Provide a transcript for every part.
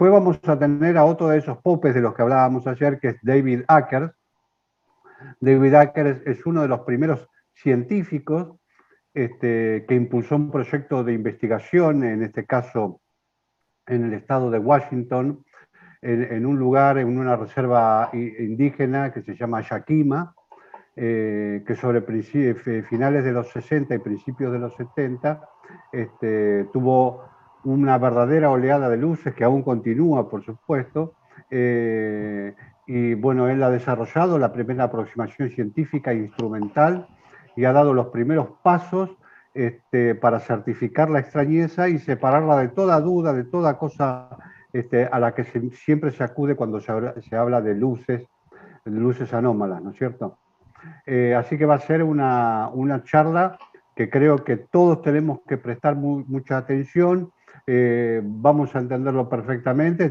después vamos a tener a otro de esos popes de los que hablábamos ayer, que es David Akers. David Akers es uno de los primeros científicos que impulsó un proyecto de investigación, en este caso en el estado de Washington, en un lugar, en una reserva indígena que se llama Yakima, que sobre finales de los 60 y principios de los 70 tuvo una verdadera oleada de luces que aún continúa, por supuesto, y bueno, él ha desarrollado la primera aproximación científica e instrumental y ha dado los primeros pasos para certificar la extrañeza y separarla de toda duda, de toda cosa a la que siempre se acude cuando se habla de luces anómalas, ¿no es cierto? Así que va a ser una charla que creo que todos tenemos que prestar mucha atención. Vamos a entenderlo perfectamente,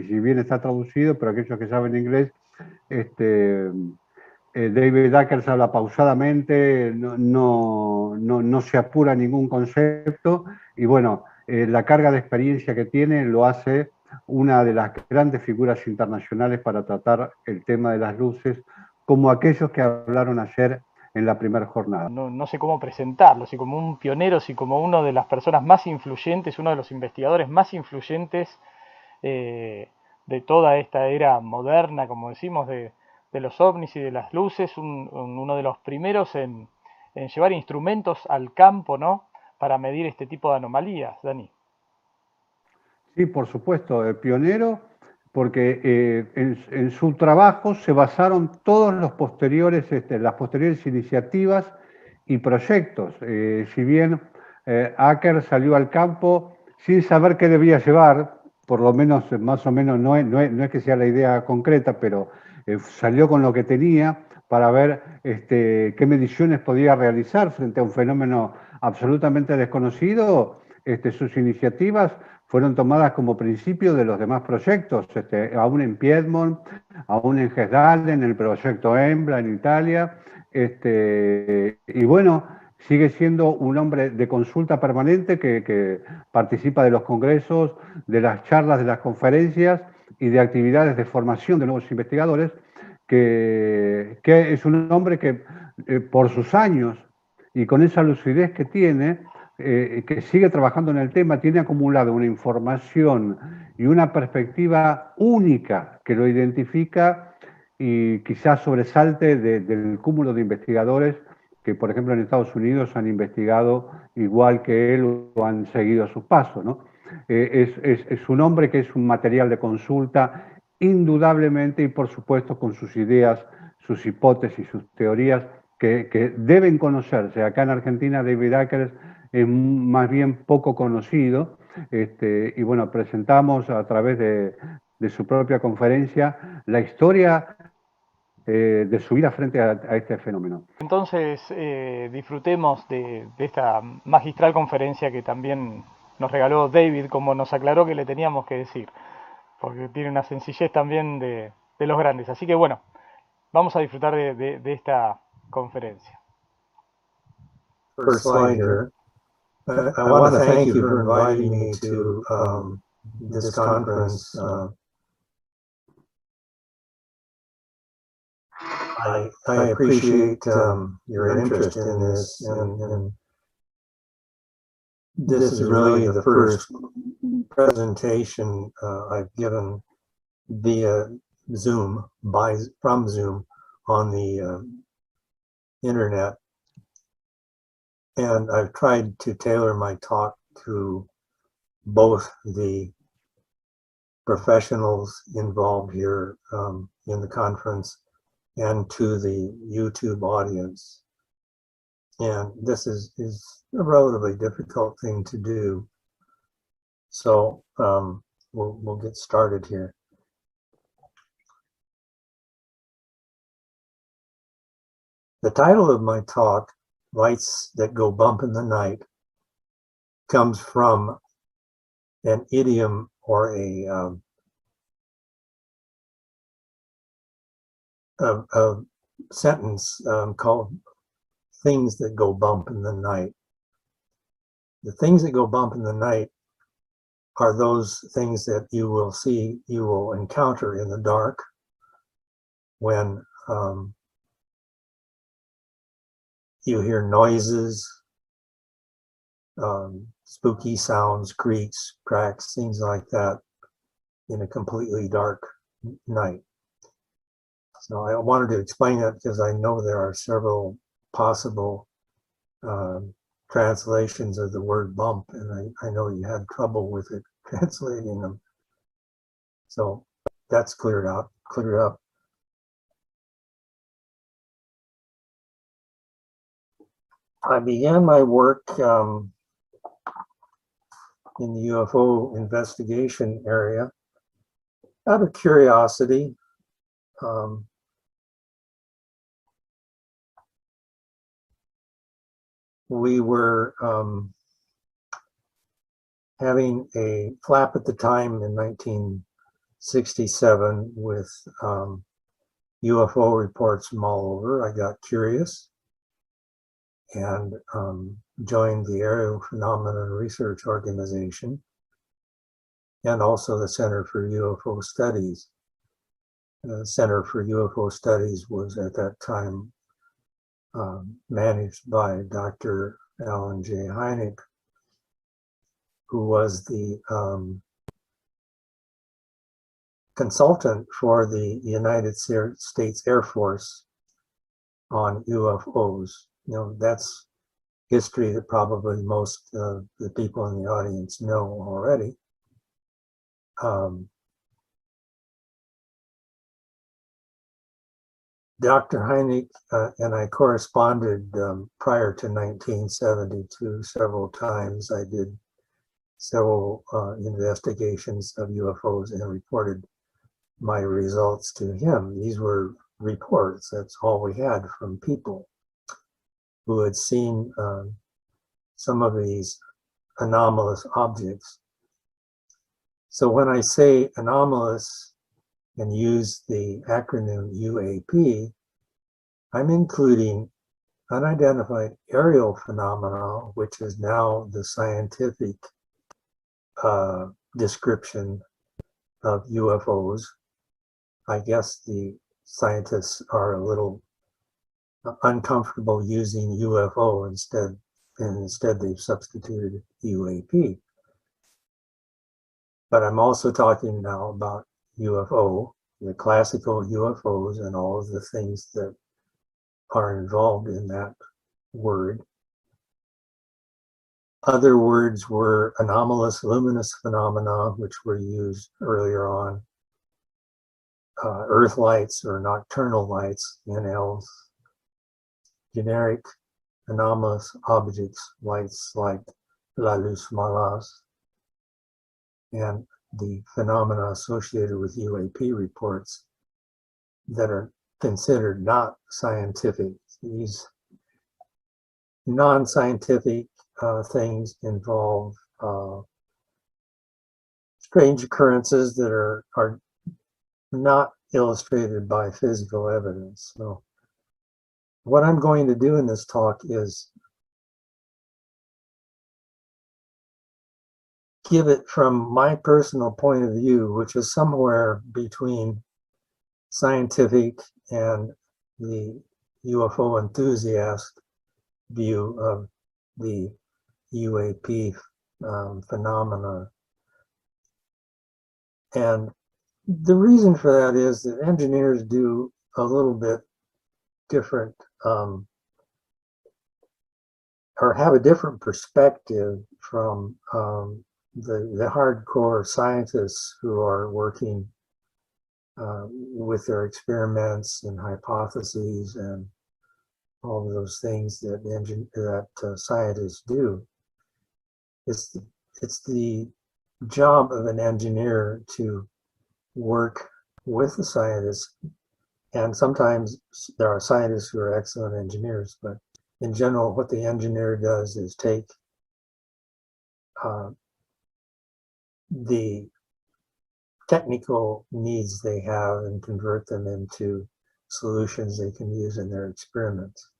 si bien está traducido, pero aquellos que saben inglés, David Akers habla pausadamente, no se apura ningún concepto, y bueno, la carga de experiencia que tiene lo hace una de las grandes figuras internacionales para tratar el tema de las luces, como aquellos que hablaron ayer en la primera jornada. No sé cómo presentarlo, si como un pionero, si como una de las personas más influyentes, uno de los investigadores más influyentes de toda esta era moderna, como decimos, de los ovnis y de las luces, uno de los primeros en llevar instrumentos al campo, ¿no?, para medir este tipo de anomalías, Dani. Sí, por supuesto, pionero, porque en su trabajo se basaron todos los posteriores, las posteriores iniciativas y proyectos. Si bien Aker salió al campo sin saber qué debía llevar, por lo menos, más o menos, no es que sea la idea concreta, pero salió con lo que tenía para ver qué mediciones podía realizar frente a un fenómeno absolutamente desconocido. Sus iniciativas fueron tomadas como principio de los demás proyectos, aún en Piedmont, aún en Gesdalen, en el proyecto Embla en Italia, y bueno, sigue siendo un hombre de consulta permanente que participa de los congresos, de las charlas, de las conferencias y de actividades de formación de nuevos investigadores, que es un hombre que por sus años y con esa lucidez que tiene, que sigue trabajando en el tema, tiene acumulado una información y una perspectiva única que lo identifica y quizás sobresalte del cúmulo de investigadores que, por ejemplo, en Estados Unidos han investigado igual que él o han seguido sus pasos, ¿no? Es un hombre que es un material de consulta indudablemente y, por supuesto, con sus ideas, sus hipótesis, sus teorías que deben conocerse. Acá en Argentina, David Akers es más bien poco conocido, y bueno, presentamos a través de su propia conferencia la historia de su vida frente a este fenómeno. Entonces, disfrutemos de esta magistral conferencia que también nos regaló David, como nos aclaró que le teníamos que decir, porque tiene una sencillez también de los grandes. Así que bueno, vamos a disfrutar de esta conferencia. First slide here. I want to thank you for inviting me to this conference. I appreciate your interest in this, and this is really the first presentation I've given via Zoom, from Zoom on the internet. And I've tried to tailor my talk to both the professionals involved here in the conference and to the YouTube audience. And this is a relatively difficult thing to do. So we'll get started here. The title of my talk, Lights That Go Bump in the Night, comes from an idiom or a sentence called things that go bump in the night. The things that go bump in the night are those things that you will see, you will encounter in the dark when you hear noises, spooky sounds, creaks, cracks, things like that in a completely dark night. So I wanted to explain that because I know there are several possible translations of the word bump, and I know you had trouble with it translating them. So that's cleared up. I began my work in the UFO investigation area out of curiosity. We were having a flap at the time in 1967 with UFO reports from all over. I got curious and joined the Aerial Phenomenon Research Organization and also the Center for UFO Studies. The Center for UFO Studies was at that time managed by Dr. Alan J. Hynek, who was the consultant for the United States Air Force on UFOs. You know, that's history that probably most of the people in the audience know already. Dr. Hynek and I corresponded prior to 1972 several times. I did several investigations of UFOs and reported my results to him. These were reports. That's all we had from people who had seen some of these anomalous objects. So when I say anomalous and use the acronym UAP, I'm including unidentified aerial phenomena, which is now the scientific description of UFOs. I guess the scientists are a little uncomfortable using UFO instead, and instead they've substituted UAP. But I'm also talking now about UFO, the classical UFOs, and all of the things that are involved in that word. Other words were anomalous luminous phenomena, which were used earlier on, earth lights or nocturnal lights, NLs, generic anomalous objects, lights like la Luz Mala, and the phenomena associated with UAP reports that are considered not scientific. These non-scientific things involve strange occurrences that are not illustrated by physical evidence. So what I'm going to do in this talk is give it from my personal point of view, which is somewhere between scientific and the UFO enthusiast view of the UAP phenomena. And the reason for that is that engineers do a little bit different, or have a different perspective from the hardcore scientists who are working with their experiments and hypotheses and all of those things that scientists do. It's the job of an engineer to work with the scientists, and sometimes there are scientists who are excellent engineers, but in general, what the engineer does is take the technical needs they have and convert them into solutions they can use in their experiments.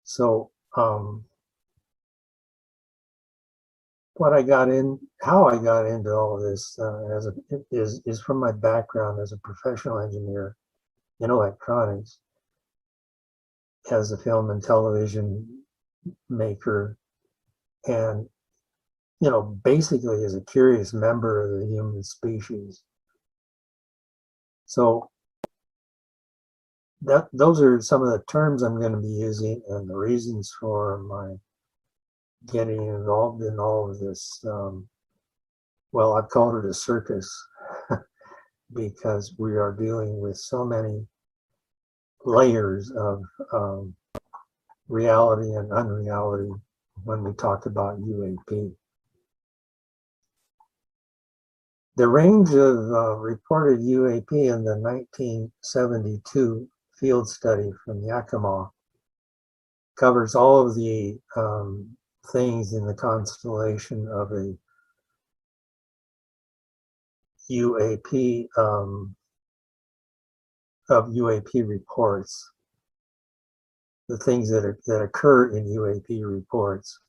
So how I got into all of this is from my background as a professional engineer in electronics, as a film and television maker, and basically as a curious member of the human species. So those are some of the terms I'm going to be using and the reasons for my getting involved in all of this. Well, I've called it a circus because we are dealing with so many layers of reality and unreality when we talk about UAP. The range of reported UAP in the 1972 field study from Yakima covers all of the things in the constellation of a UAP of UAP reports, the things that occur in UAP reports.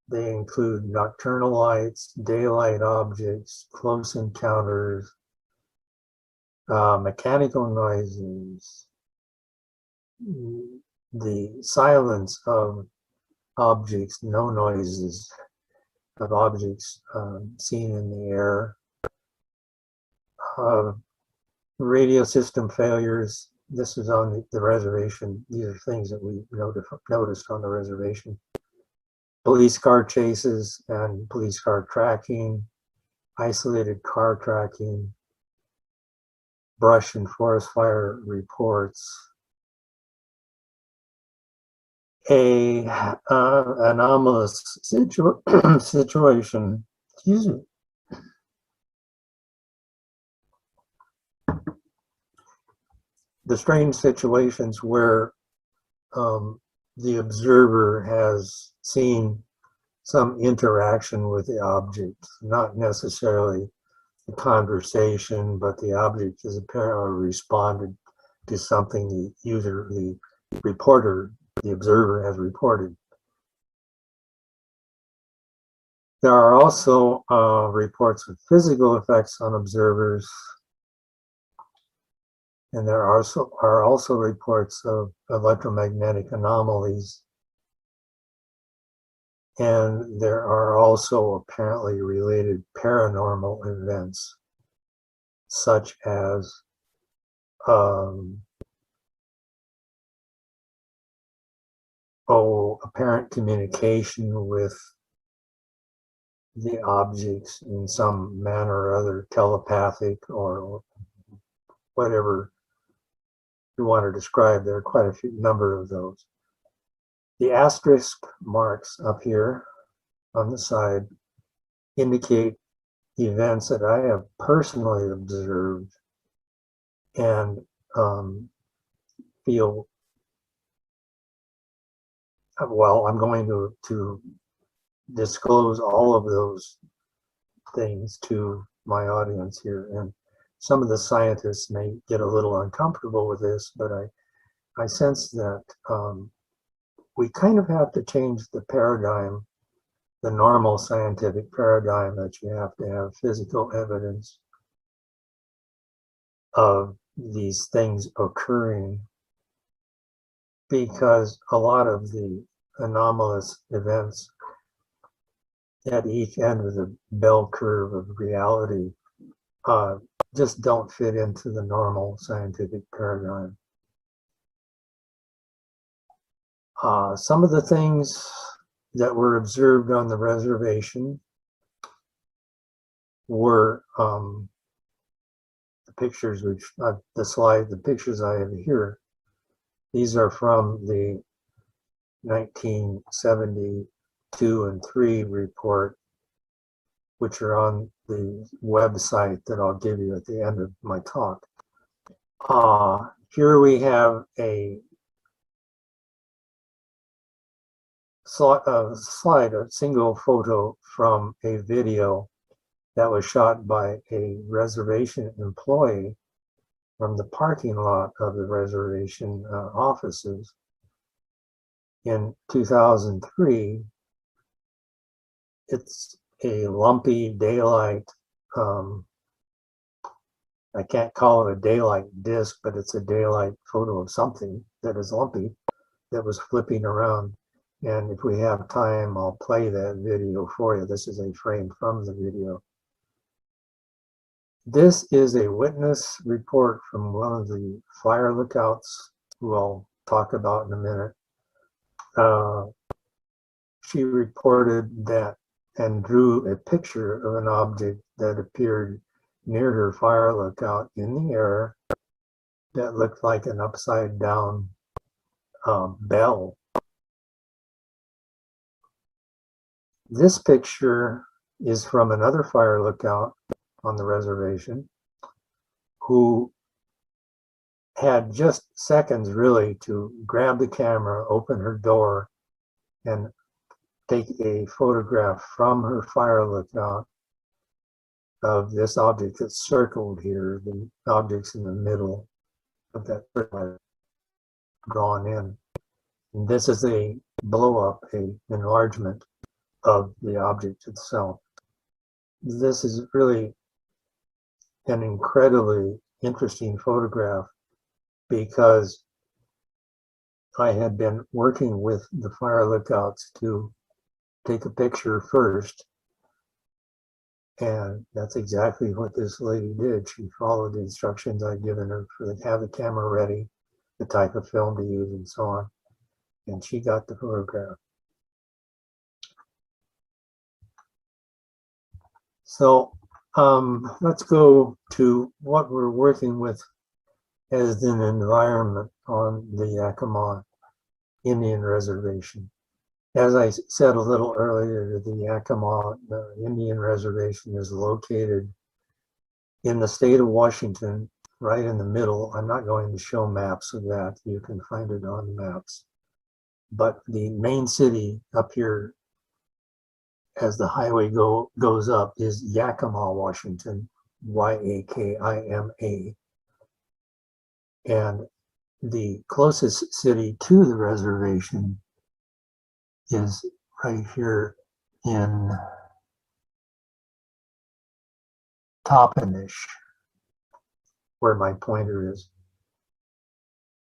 They include nocturnal lights, daylight objects, close encounters, mechanical noises, the silence of objects, no noises of objects seen in the air, radio system failures. This is on the reservation. These are things that we noticed on the reservation. Police car chases and police car tracking, isolated car tracking, brush and forest fire reports, anomalous situation, excuse me. The strange situations where the observer has seen some interaction with the object, not necessarily a conversation, but the object has apparently responded to something the reporter, the observer, has reported. There are also reports of physical effects on observers, and there are also reports of electromagnetic anomalies. And there are also apparently related paranormal events, such as apparent communication with the objects in some manner or other, telepathic or whatever you want to describe. There are quite a number of those. The asterisk marks up here on the side indicate events that I have personally observed and feel, well, I'm going to disclose all of those things to my audience here. And some of the scientists may get a little uncomfortable with this, but I sense that we kind of have to change the paradigm, the normal scientific paradigm that you have to have physical evidence of these things occurring, because a lot of the anomalous events at each end of the bell curve of reality just don't fit into the normal scientific paradigm. Some of the things that were observed on the reservation were the pictures, the pictures I have here. These are from the 1972 and 3 report, which are on the website that I'll give you at the end of my talk. Here we have a slide, a single photo from a video that was shot by a reservation employee from the parking lot of the reservation offices in 2003. it's a lumpy daylight. I can't call it a daylight disc, but it's a daylight photo of something that is lumpy that was flipping around. And if we have time, I'll play that video for you. This is a frame from the video. This is a witness report from one of the fire lookouts, who I'll talk about in a minute. She reported that and drew a picture of an object that appeared near her fire lookout in the air that looked like an upside down bell. This picture is from another fire lookout on the reservation who had just seconds really to grab the camera, open her door, and take a photograph from her fire lookout of this object that's circled here, the objects in the middle of that circle drawn in. And this is a blow up, an enlargement of the object itself. This is really an incredibly interesting photograph because I had been working with the fire lookouts to take a picture first, and that's exactly what this lady did. She followed the instructions I'd given her for to have the camera ready, the type of film to use, and so on, and she got the photograph. So let's go to what we're working with as an environment on the Yakima Indian Reservation. As I said a little earlier, the Yakima Indian Reservation is located in the state of Washington, right in the middle. I'm not going to show maps of that. You can find it on maps. But the main city up here, as the highway goes up, is Yakima, Washington, Y-A-K-I-M-A. And the closest city to the reservation is right here in Toppenish, where my pointer is.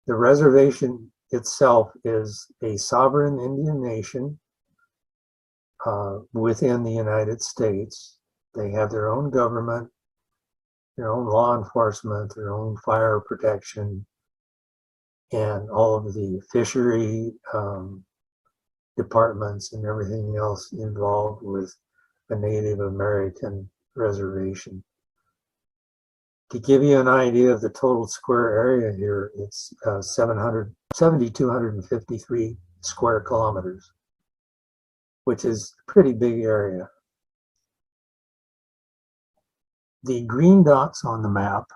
The reservation itself is a sovereign Indian nation within the United States. They have their own government, their own law enforcement, their own fire protection, and all of the fishery departments and everything else involved with a Native American reservation. To give you an idea of the total square area here, it's 7,253 square kilometers, which is a pretty big area. The green dots on the map,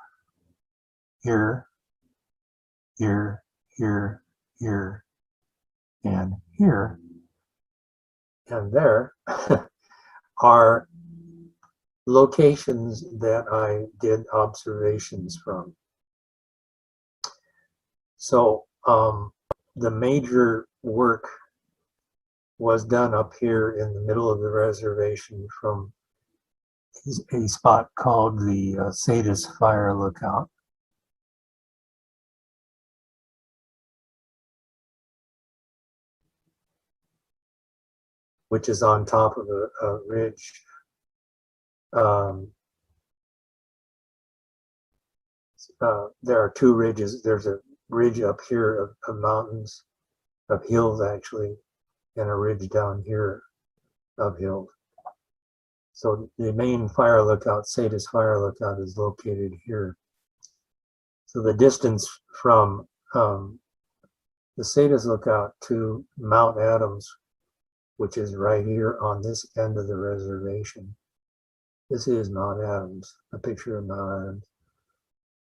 here, here, here, here, and here, and there, are locations that I did observations from. So the major work was done up here in the middle of the reservation from a spot called the Sadis Fire Lookout. Which is on top of a ridge. There are two ridges. There's a ridge up here of mountains, of hills actually, and a ridge down here of hills. So the main fire lookout, Sadis Fire Lookout, is located here. So the distance from the Sadis Lookout to Mount Adams, which is right here on this end of the reservation. This is Mount Adams, a picture of Mount Adams.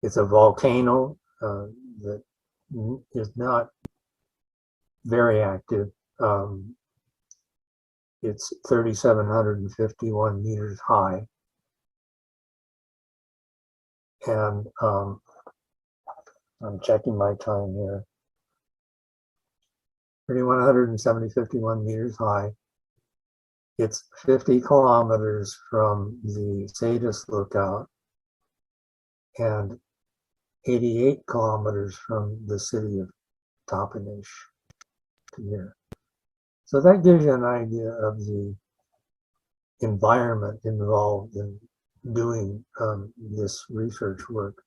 It's a volcano that is not very active. It's 3,751 meters high. And I'm checking my time here. 3,151 meters high. It's 50 kilometers from the Sadis lookout and 88 kilometers from the city of Toppenish to here. So that gives you an idea of the environment involved in doing this research work.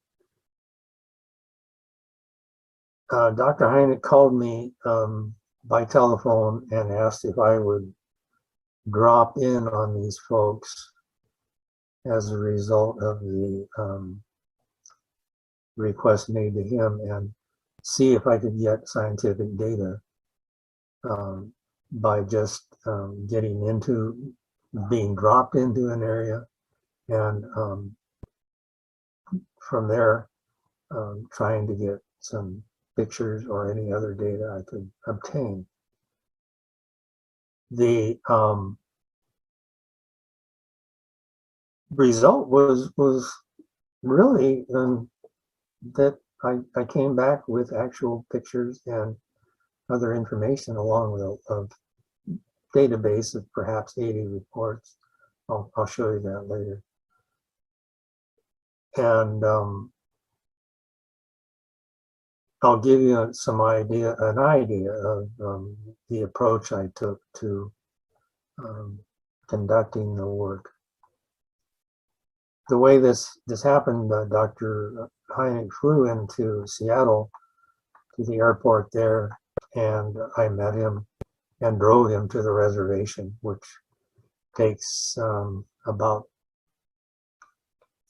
Dr. Hynek called me by telephone and asked if I would drop in on these folks as a result of the request made to him and see if I could get scientific data by just getting into, being dropped into an area, and from there trying to get some pictures or any other data I could obtain. The result was really that I came back with actual pictures and other information along with a database of perhaps 80 reports. I'll show you that later. And I'll give you an idea of the approach I took to conducting the work. The way this happened, Dr. Hynek flew into Seattle to the airport there, and I met him and drove him to the reservation, which takes about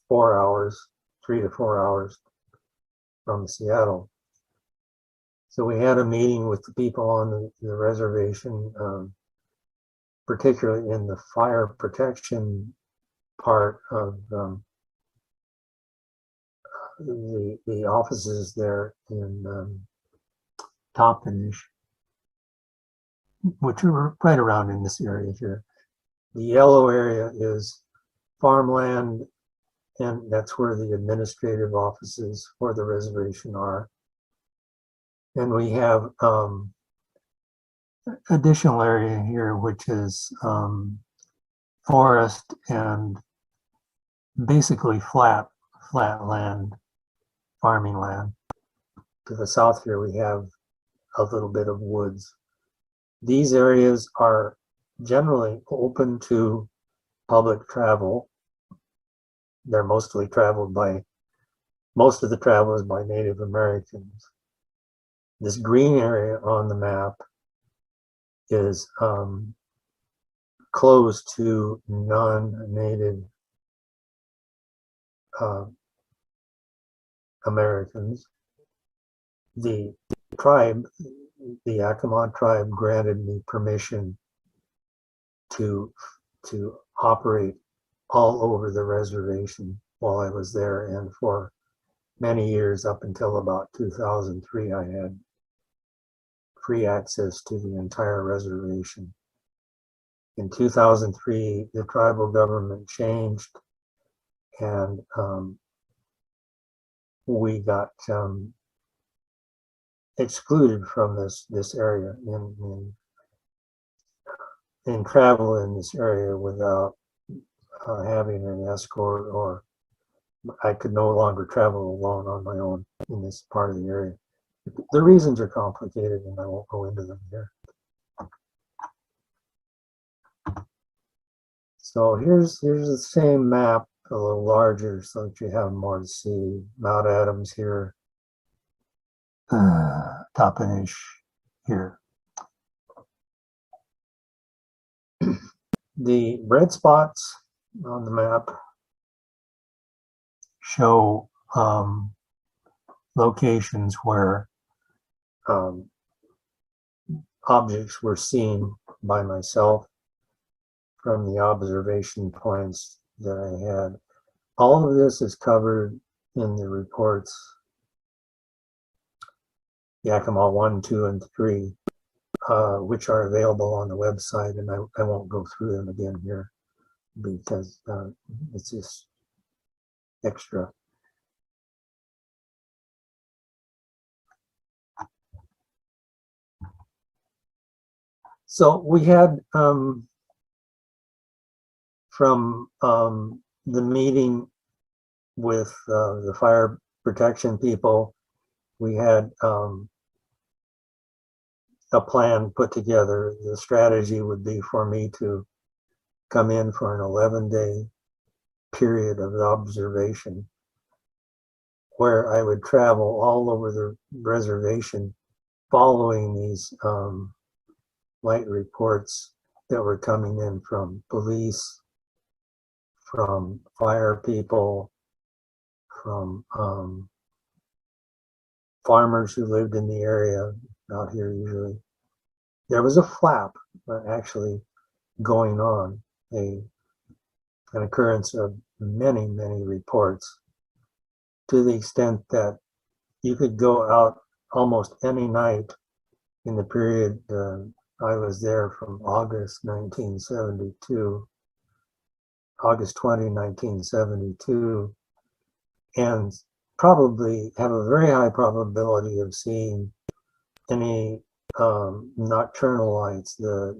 4 hours, 3 to 4 hours from Seattle. So we had a meeting with the people on the reservation, particularly in the fire protection part of the offices there in Toppenish, which are right around in this area here. The yellow area is farmland, and that's where the administrative offices for the reservation are. And we have additional area here, which is forest and basically flat land, farming land. To the south here, we have a little bit of woods. These areas are generally open to public travel. They're mostly traveled by, most of the travel is by Native Americans. This green area on the map is closed to non-Native Americans. The tribe, the Yakima tribe, granted me permission to operate all over the reservation while I was there, and for many years up until about 2003, I had free access to the entire reservation. In 2003, the tribal government changed, and we got excluded from this area in travel in this area without having an escort, or I could no longer travel alone on my own in this part of the area. The reasons are complicated, and I won't go into them here. So here's the same map, a little larger, so that you have more to see. Mount Adams here, Toppenish here. The red spots on the map show locations where objects were seen by myself from the observation points that I had. All of this is covered in the reports, Yakima 1, 2, and 3, which are available on the website, and I won't go through them again here because it's just extra. So we had from the meeting with the fire protection people, we had a plan put together. The strategy would be for me to come in for an 11-day period of observation where I would travel all over the reservation following these light reports that were coming in from police, from fire people, from farmers who lived in the area out here usually. There was a flap actually going on, an occurrence of many, many reports, to the extent that you could go out almost any night in the period I was there from August 1972, August 20, 1972, and probably have a very high probability of seeing any nocturnal lights, the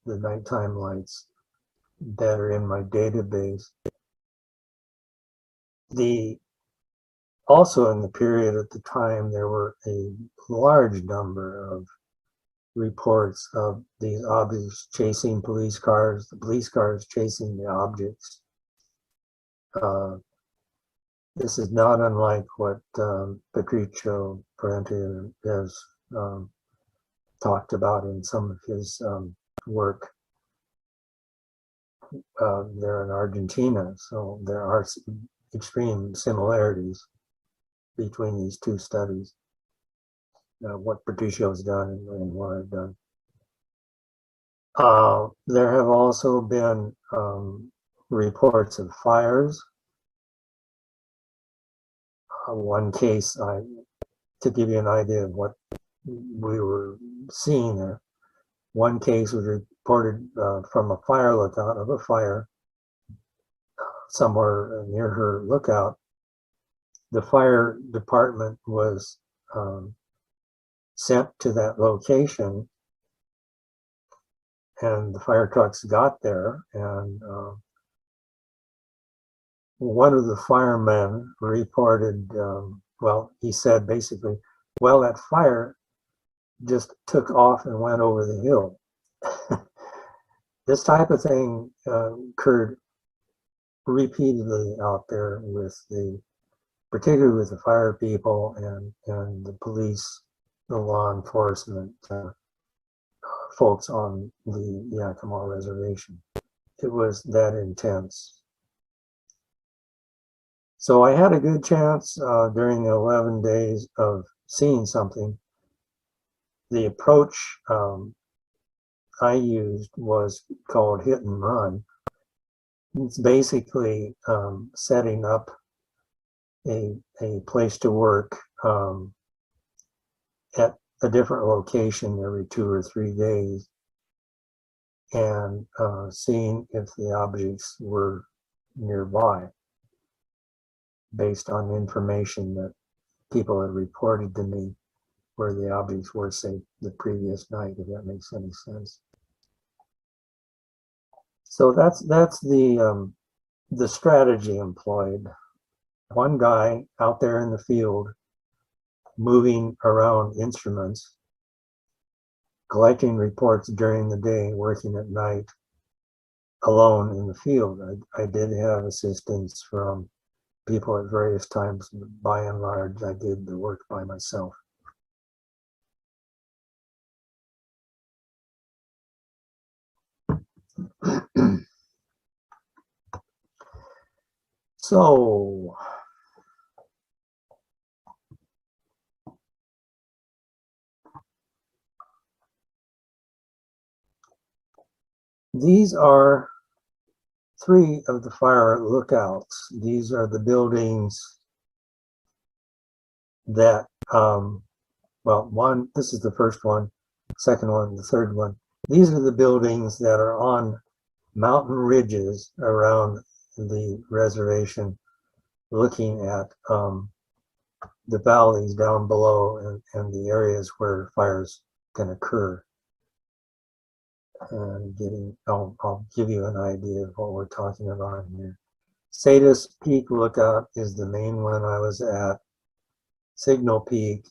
nighttime lights that are in my database. Also in the period at the time, there were a large number of reports of these objects chasing police cars, the police cars chasing the objects. This is not unlike what Patricio Parente has talked about in some of his work. They're in Argentina, so there are extreme similarities between these two studies, what Patricio's done and what I've done. There have also been reports of fires. One case, to give you an idea of what we were seeing there, one case was reported from a fire lookout of a fire somewhere near her lookout. The fire department was sent to that location, and the fire trucks got there, and one of the firemen reported, well, he said basically, well, that fire just took off and went over the hill. This type of thing occurred repeatedly out there with particularly with the fire people and the police, the law enforcement folks on the Yakima reservation. It was that intense. So I had a good chance during the 11 days of seeing something. The approach I used was called hit and run. It's basically setting up a place to work at a different location every 2 or 3 days, and seeing if the objects were nearby based on information that people had reported to me where the objects were, say, the previous night, if that makes any sense. So that's the strategy employed. One guy out there in the field moving around instruments, collecting reports during the day, working at night, alone in the field. I did have assistance from people at various times, but by and large, I did the work by myself. So, these are 3 of the fire lookouts. These are the buildings that, well, this is the first one, second one, the third one. These are the buildings that are on mountain ridges around the reservation, looking at the valleys down below and the areas where fires can occur. and I'll give you an idea of what we're talking about here. Sadis Peak Lookout is the main one I was at. Signal Peak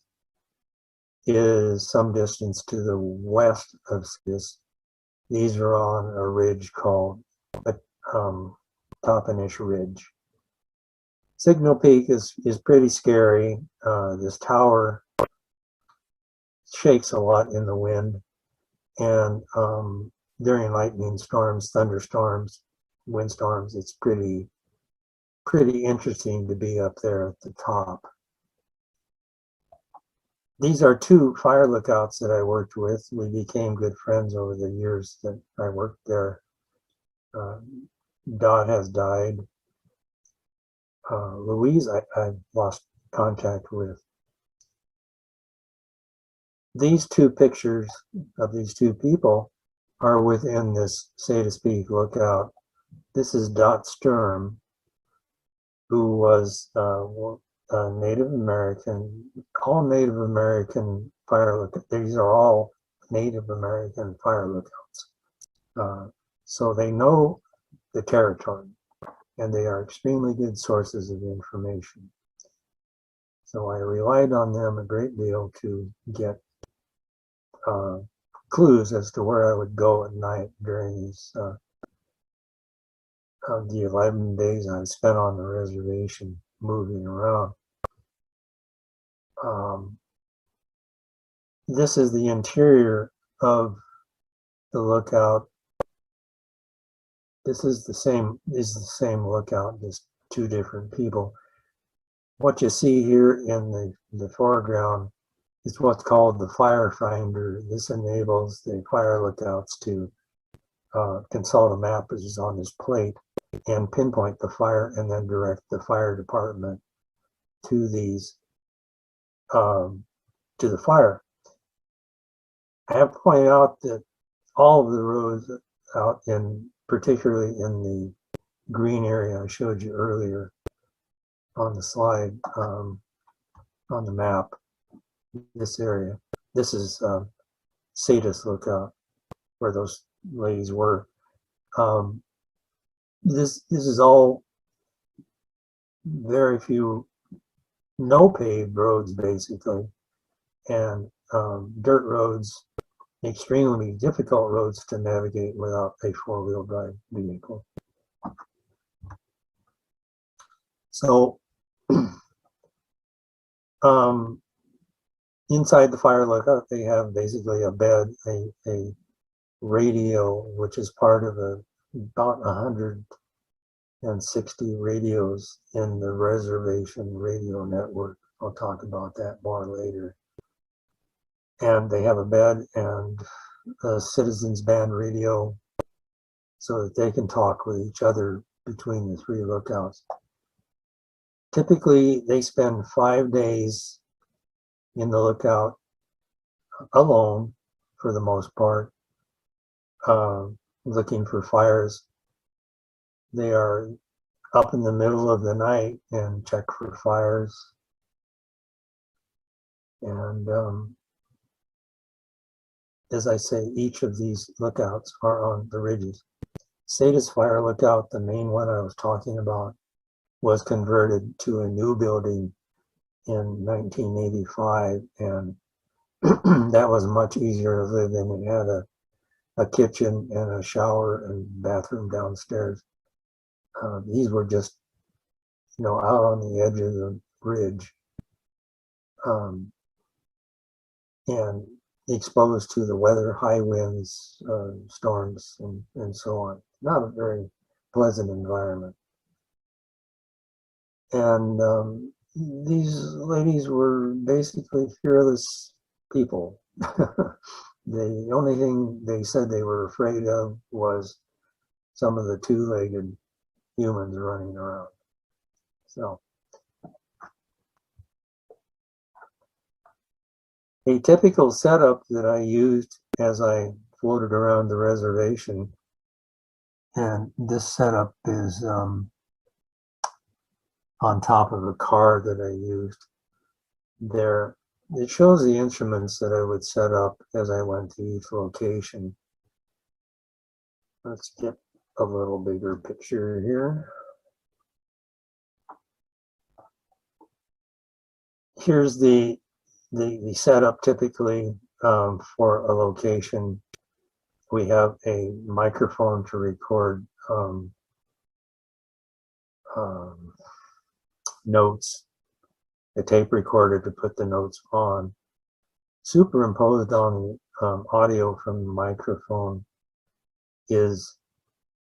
is some distance to the west of Sadis. These are on a ridge called Toppenish Ridge. Signal Peak is pretty scary. This tower shakes a lot in the wind, and during lightning storms, thunderstorms, windstorms, it's pretty interesting to be up there at the top. These are two fire lookouts that I worked with. We became good friends over the years that I worked there. Dot has died. Louise, I've lost contact with. These two pictures of these two people are within this Sadis Peak lookout. This is Dot Sturm, who was a Native American, all Native American fire lookouts. These are all Native American fire lookouts. So they know the territory, and they are extremely good sources of information. So I relied on them a great deal to get clues as to where I would go at night during these the 11 days I spent on the reservation moving around. This is the interior of the lookout. This is the same lookout, just two different people. What you see here in the foreground is what's called the fire finder. This enables the fire lookouts to consult a map which is on this plate and pinpoint the fire and then direct the fire department to these to the fire. I have to point out that all of the roads out particularly in the green area I showed you earlier on the slide, on the map, this area, this is Sadis Lookout, where those ladies were. This is all very few, no paved roads basically, and dirt roads, extremely difficult roads to navigate without a four-wheel drive vehicle. So inside the fire lookout, they have basically a bed, a radio, which is part of about 160 radios in the reservation radio network. I'll talk about that more later. And they have a bed and a citizens band radio so that they can talk with each other between the three lookouts. Typically, they spend 5 days in the lookout alone for the most part, looking for fires. They are up in the middle of the night and check for fires. And as I say, each of these lookouts are on the ridges. Sadis Fire Lookout, the main one I was talking about, was converted to a new building in 1985, and that was much easier to live in. It had a kitchen and a shower and bathroom downstairs. These were just, out on the edge of the ridge, and exposed to the weather, high winds, storms, and so on. Not a very pleasant environment. And these ladies were basically fearless people. The only thing they said they were afraid of was some of the two-legged humans running around. So a typical setup that I used as I floated around the reservation, and this setup is on top of a car that I used there. It shows the instruments that I would set up as I went to each location. Let's get a little bigger picture here. Here's the setup typically for a location. We have a microphone to record notes, a tape recorder to put the notes on. Superimposed on the audio from the microphone is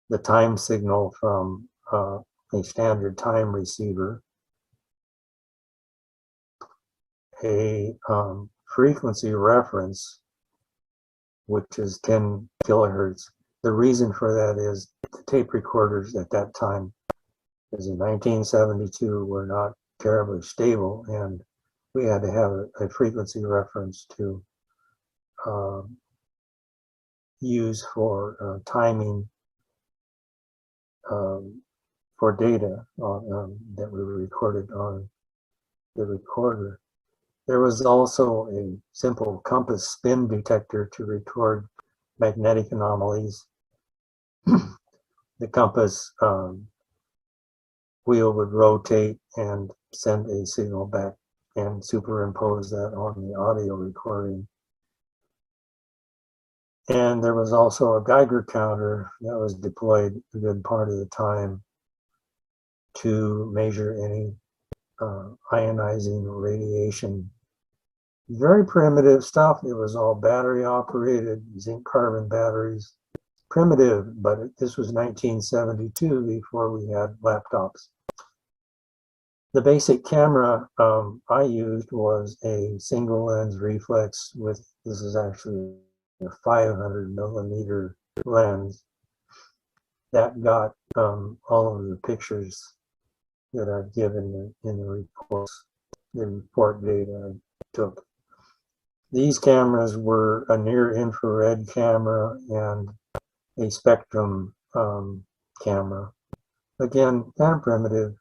the time signal from a standard time receiver, a frequency reference, which is 10 kilohertz. The reason for that is the tape recorders at that time, because in 1972 were not terribly stable, and we had to have a frequency reference to use for timing for data that we recorded on the recorder. There was also a simple compass spin detector to record magnetic anomalies. The compass wheel would rotate and send a signal back and superimpose that on the audio recording. And there was also a Geiger counter that was deployed a good part of the time to measure any ionizing radiation. Very primitive stuff. It was all battery operated, zinc carbon batteries. Primitive, but this was 1972 before we had laptops. The basic camera I used was a single lens reflex with, this is actually a 500 millimeter lens that got all of the pictures that I've given in the reports, the report data I took. These cameras were a near infrared camera and a spectrum camera. Again, kind of primitive,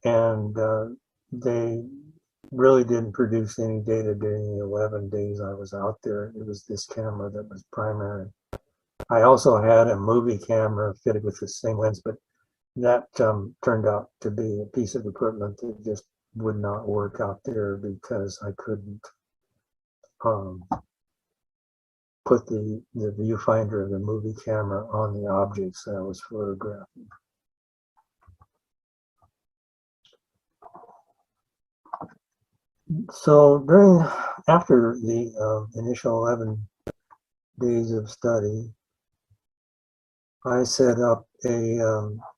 and they really didn't produce any data during the 11 days I was out there. It was this camera that was primary. I also had a movie camera fitted with the same lens, but that turned out to be a piece of equipment that just would not work out there because I couldn't put the viewfinder of the movie camera on the objects that I was photographing. So after the initial 11 days of study, I set up a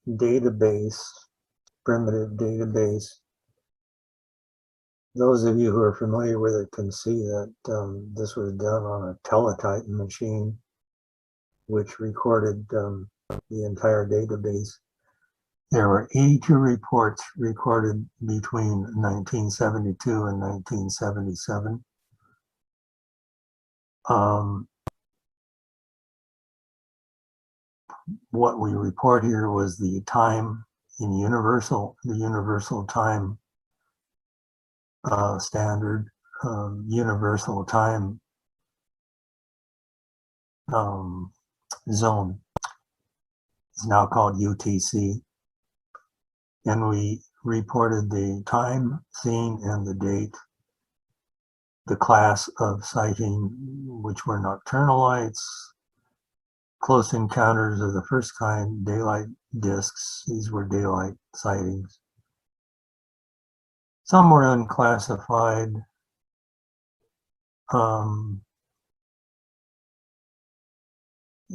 database, primitive database. Those of you who are familiar with it can see that this was done on a teletype machine, which recorded the entire database. There were 82 reports recorded between 1972 and 1977. What we report here was the time in the universal time standard, universal time zone. It's now called UTC. And we reported the time, scene, and the date, the class of sighting, which were nocturnal lights, close encounters of the first kind, daylight discs. These were daylight sightings. Some were unclassified.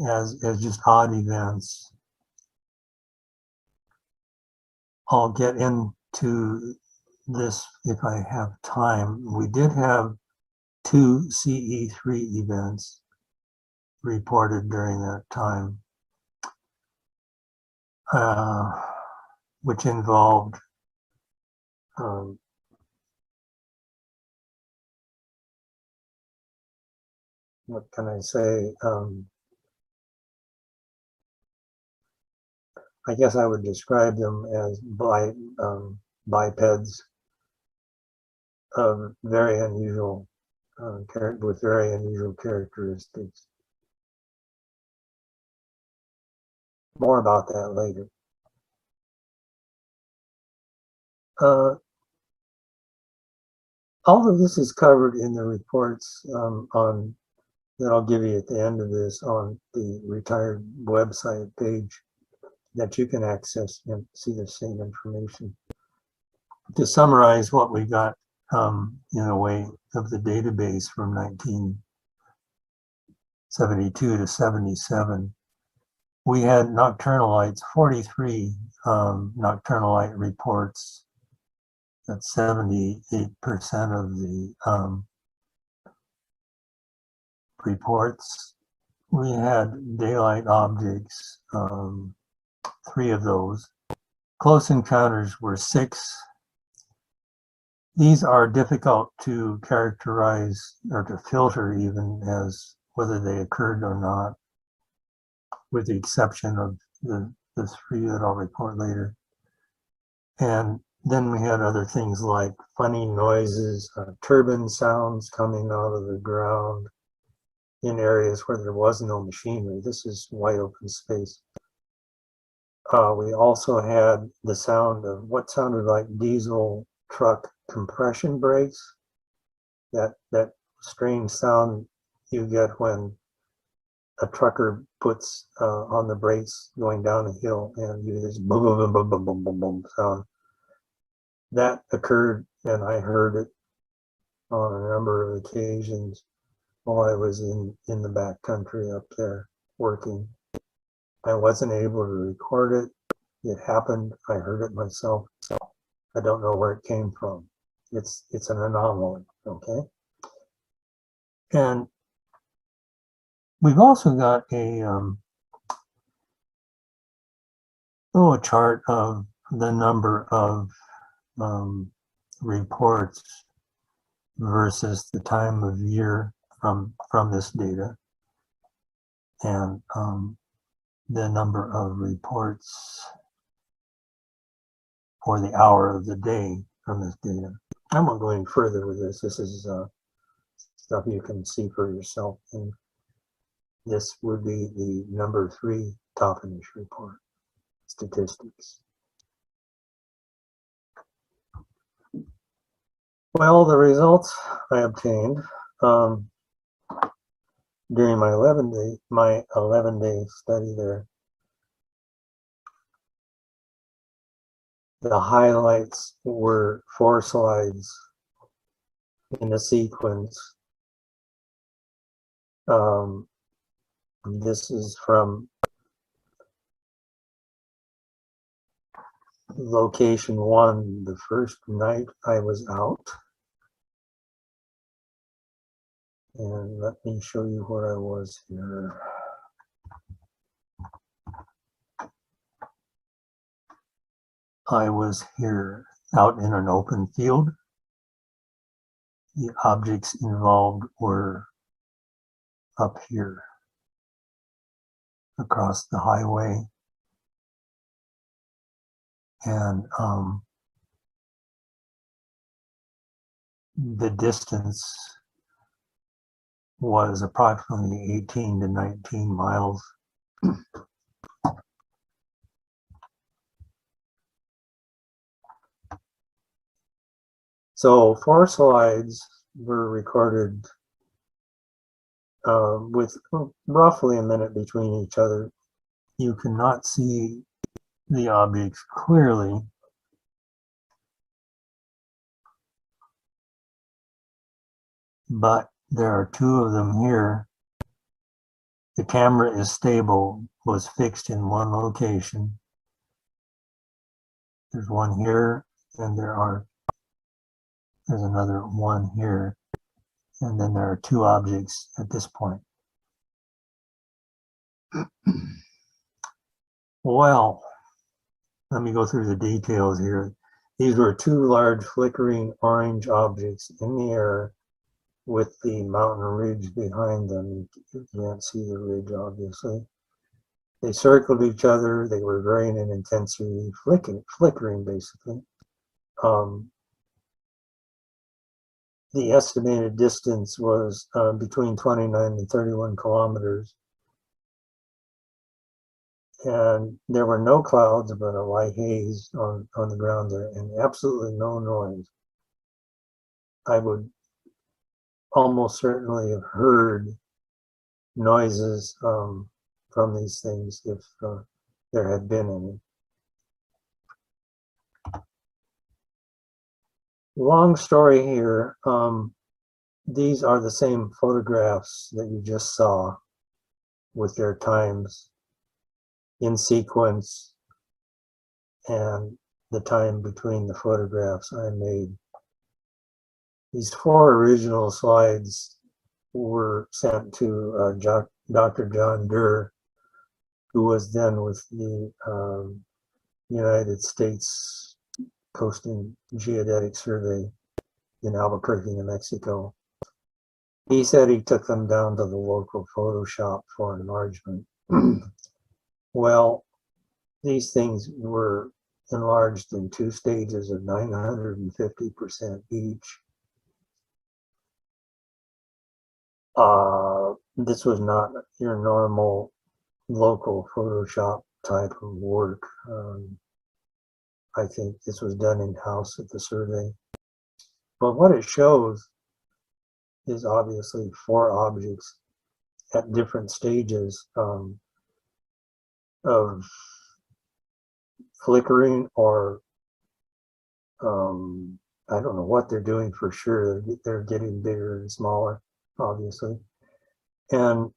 As just odd events. I'll get into this if I have time. We did have 2 CE3 events reported during that time, which involved what can I say? I guess I would describe them as bipeds of very unusual, with very unusual characteristics. more about that later. All of this is covered in the reports that I'll give you at the end of this on the retired website page that you can access and see the same information. To summarize what we got in a way of the database from 1972 to 77, we had nocturnalites, 43 nocturnalite reports. That's 78% of the reports. We had daylight objects, 3 of those. Close encounters were 6. These are difficult to characterize or to filter even as whether they occurred or not, with the exception of the 3 that I'll report later. And then we had other things like funny noises, turbine sounds coming out of the ground in areas where there was no machinery. This is wide open space. We also had the sound of what sounded like diesel truck compression brakes. That strange sound you get when a trucker puts on the brakes going down a hill, and you hear this boom, boom, boom, boom, boom, boom, boom sound. That occurred, and I heard it on a number of occasions while I was in the back country up there working. I wasn't able to record it. It happened. I heard it myself. I don't know where it came from. It's an anomaly, okay? And we've also got a little chart of the number of reports versus the time of year from this data, and the number of reports for the hour of the day from this data. I'm not going further with this. This is stuff you can see for yourself, and this would be the number 3 top-finish report statistics. Well, the results I obtained during my 11-day study there, the highlights were 4 slides in a sequence. This is from location 1, the first night I was out. And let me show you where I was here. I was here out in an open field. The objects involved were up here across the highway. And the distance was approximately 18 to 19 miles. So 4 slides were recorded with roughly a minute between each other. You cannot see the objects clearly, but there are 2 of them here. The camera is stable, was fixed in one location. There's one here, and there's another one here, and then there are 2 objects at this point. Well, let me go through the details here. These were 2 large flickering orange objects in the air with the mountain ridge behind them. You can't see the ridge, obviously. They circled each other. They were varying in intensity, flickering basically. The estimated distance was between 29 and 31 kilometers. And there were no clouds, but a light haze on the ground there, and absolutely no noise. I would almost certainly have heard noises from these things if there had been any. Long story here. These are the same photographs that you just saw with their times in sequence and the time between the photographs I made. These 4 original slides were sent to Dr. John Durr, who was then with the United States Coast and Geodetic Survey in Albuquerque, New Mexico. He said he took them down to the local photo shop for enlargement. Well, these things were enlarged in 2 stages of 950% each. This was not your normal local Photoshop type of work. I think this was done in-house at the survey. But what it shows is obviously 4 objects at different stages of flickering, or I don't know what they're doing for sure. They're getting bigger and smaller, obviously. And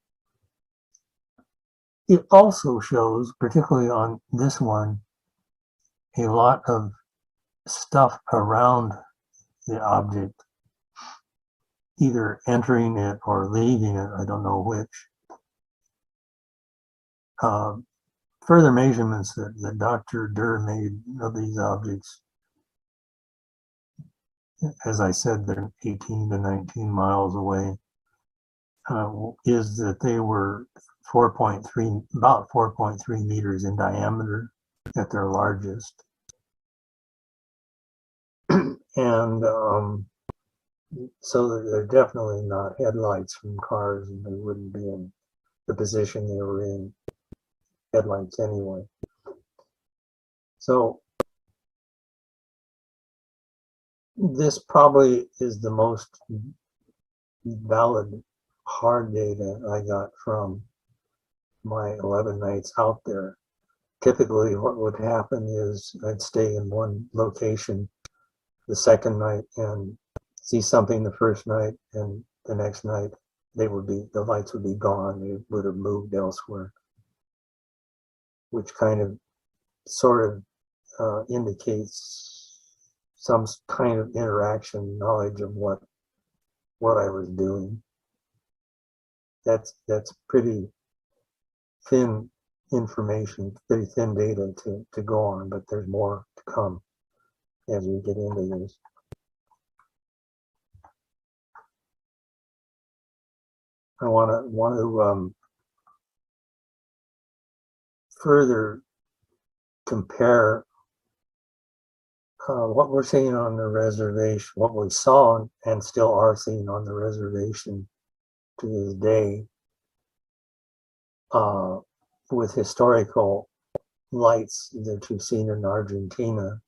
it also shows, particularly on this one, a lot of stuff around the object, either entering it or leaving it, I don't know which. Further measurements that Dr. Durr made of these objects, as I said, they're 18 to 19 miles away, is that they were about 4.3 meters in diameter at their largest. And so they're definitely not headlights from cars, and they wouldn't be in the position they were in, headlights anyway. So this probably is the most valid hard data I got from my 11 nights out there. Typically what would happen is I'd stay in one location the second night and see something the first night, and the next night the lights would be gone. They would have moved elsewhere, which kind of sort of indicates some kind of interaction, knowledge of what I was doing. That's pretty thin information, pretty thin data to go on, but there's more to come as we get into this. I want to further compare what we're seeing on the reservation, what we saw and still are seeing on the reservation to this day, with historical lights that you've seen in Argentina.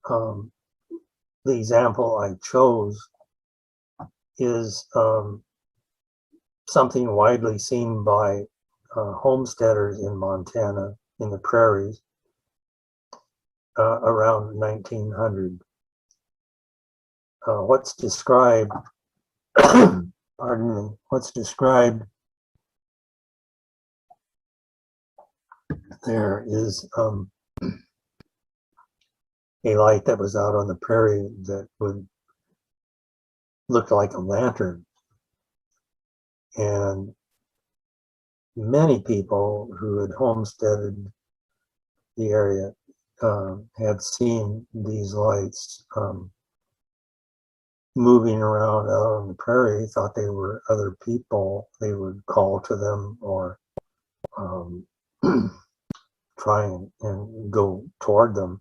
The example I chose is something widely seen by homesteaders in Montana, in the prairies, around 1900. What's described, pardon me, what's described there is a light that was out on the prairie that would look like a lantern. And many people who had homesteaded the area had seen these lights moving around out on the prairie, thought they were other people. They would call to them or try and go toward them.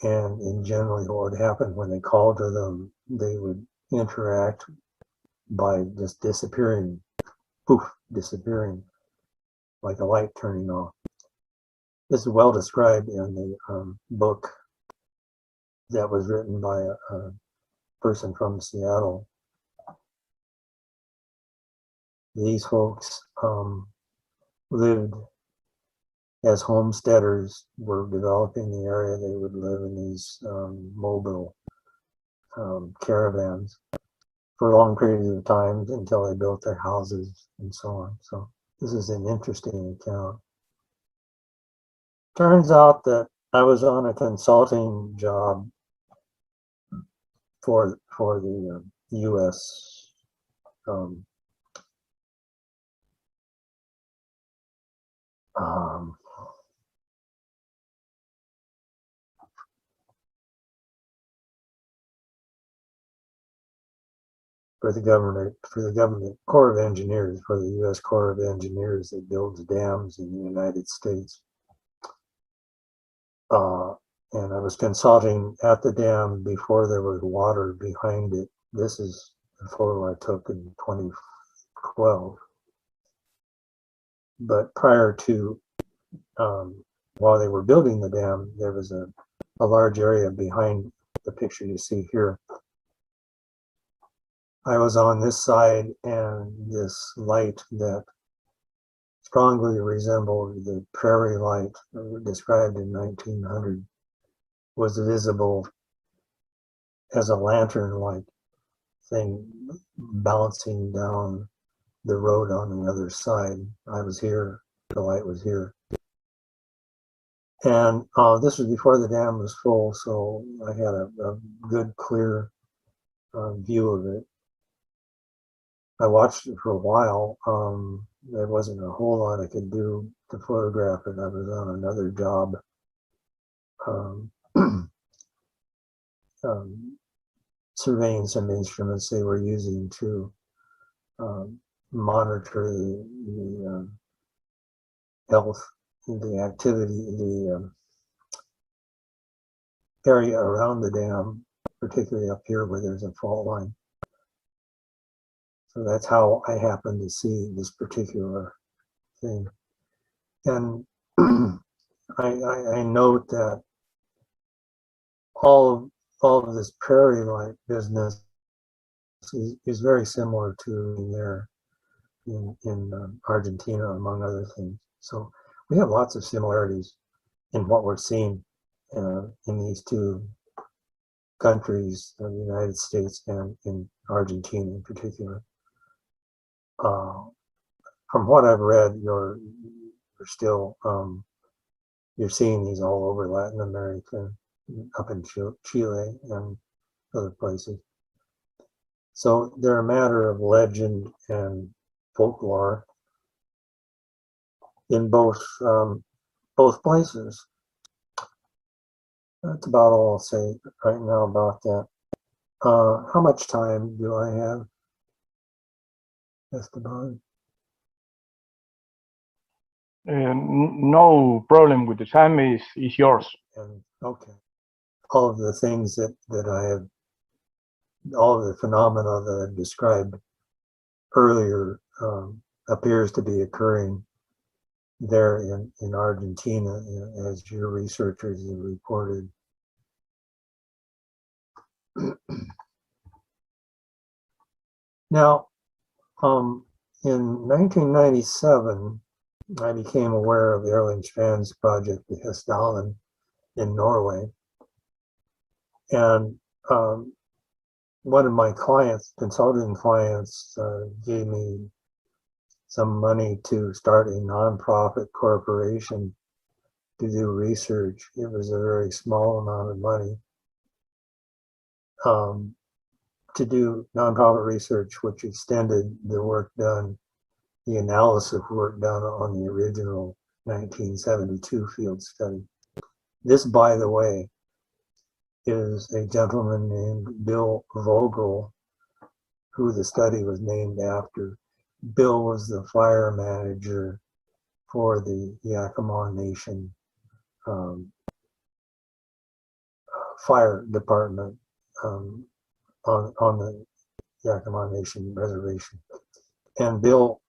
And generally what would happen when they called to them, they would interact by just disappearing, poof, disappearing. like a light turning off. This is well described in the book that was written by a person from Seattle. These folks lived as homesteaders, were developing the area. They would live in these mobile caravans for long periods of time until they built their houses and so on. So this is an interesting account. Turns out that I was on a consulting job for the U.S. For the government Corps of Engineers, for the U.S. Corps of Engineers that builds dams in the United States. And I was consulting at the dam before there was water behind it. This is a photo I took in 2012. But prior to, while they were building the dam, there was a large area behind the picture you see here. I was on this side, and this light that strongly resembled the prairie light described in 1900 was visible as a lantern-like thing bouncing down the road on the other side. I was here, the light was here. And this was before the dam was full, so I had a good, clear view of it. I watched it for a while. There wasn't a whole lot I could do to photograph it. I was on another job surveying some instruments they were using to monitor the health, the activity, the area around the dam, particularly up here where there's a fault line. So that's how I happened to see this particular thing. And I note that all of this prairie light business is very similar to there in Argentina, among other things. So we have lots of similarities in what we're seeing in these two countries, the United States and in Argentina in particular. From what I've read, you're still you're seeing these all over Latin America, up in Chile and other places. So they're a matter of legend and folklore in both places. That's about all I'll say right now about that. How much time do I have, Esteban? No problem with the time, is yours. And, okay. All of the things that I have, all of the phenomena that I've described earlier appears to be occurring there in Argentina, as your researchers have reported. Now, in 1997, I became aware of the Erlingstrand's project, the Hessdalen, in Norway. And one of my clients, consulting clients, gave me some money to start a nonprofit corporation to do research. It was a very small amount of money to do nonprofit research, which extended the work done, the analysis work done on the original 1972 field study. This, by the way, is a gentleman named Bill Vogel, who the study was named after. Bill was the fire manager for the Yakima Nation fire department on the Yakima Nation reservation. And Bill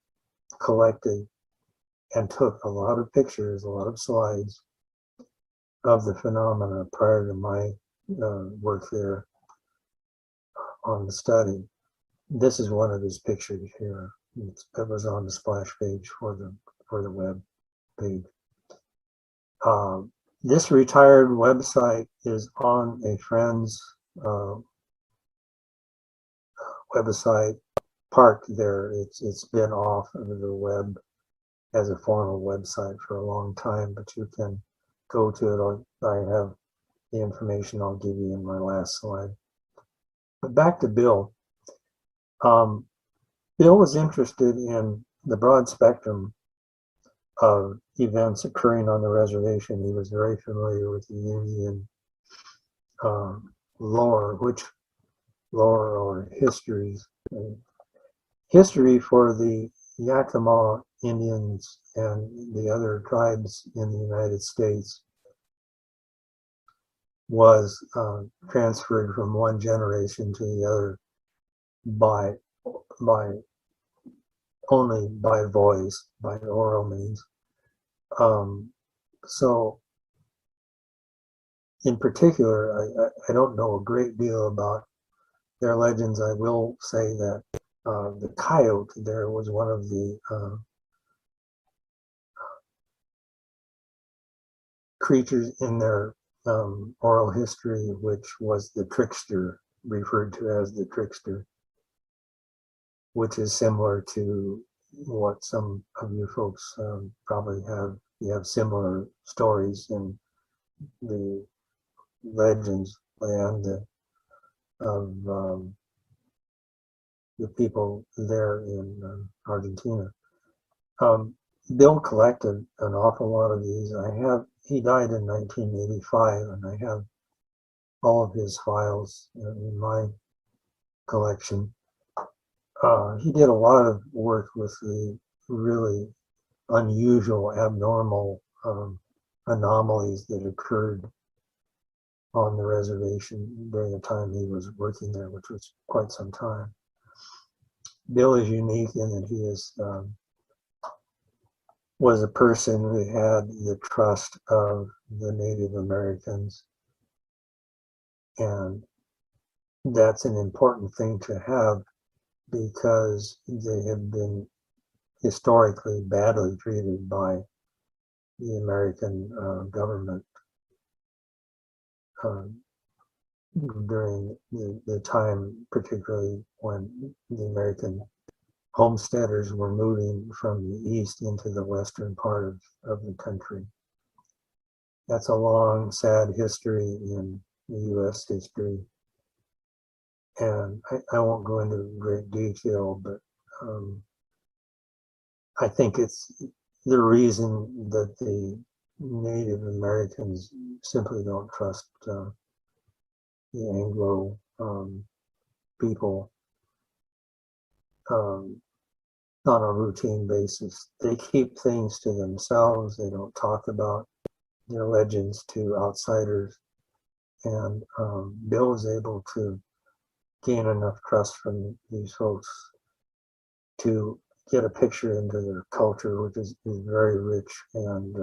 collected and took a lot of pictures, a lot of slides of the phenomena prior to my work there on the study. This is one of his pictures here. It was on the splash page for the web page. This retired website is on a friend's website, parked there. It's been off of the web as a formal website for a long time, but you can go to it. I have the information I'll give you in my last slide. But back to Bill. Bill was interested in the broad spectrum of events occurring on the reservation. He was very familiar with the Indian lore, or histories. History for the Yakima Indians and the other tribes in the United States was transferred from one generation to the other only by voice, by oral means. So in particular, I don't know a great deal about their legends. I will say that the coyote there was one of the creatures in their oral history, which was the trickster, referred to as the trickster, which is similar to what some of you folks probably have. You have similar stories in the legends land of the people there in Argentina. Bill collected an awful lot of these. He died in 1985, and I have all of his files in my collection. He did a lot of work with the really unusual, abnormal anomalies that occurred on the reservation during the time he was working there, which was quite some time. Bill is unique in that he was a person who had the trust of the Native Americans, and that's an important thing to have because they have been historically badly treated by the American government during the time, particularly when the American homesteaders were moving from the east into the western part of the country. That's a long, sad history in the U.S. history. And I won't go into great detail, but I think it's the reason that the Native Americans simply don't trust the Anglo people on a routine basis. They keep things to themselves. They don't talk about their legends to outsiders. And Bill was able to gain enough trust from these folks to get a picture into their culture, which is very rich, and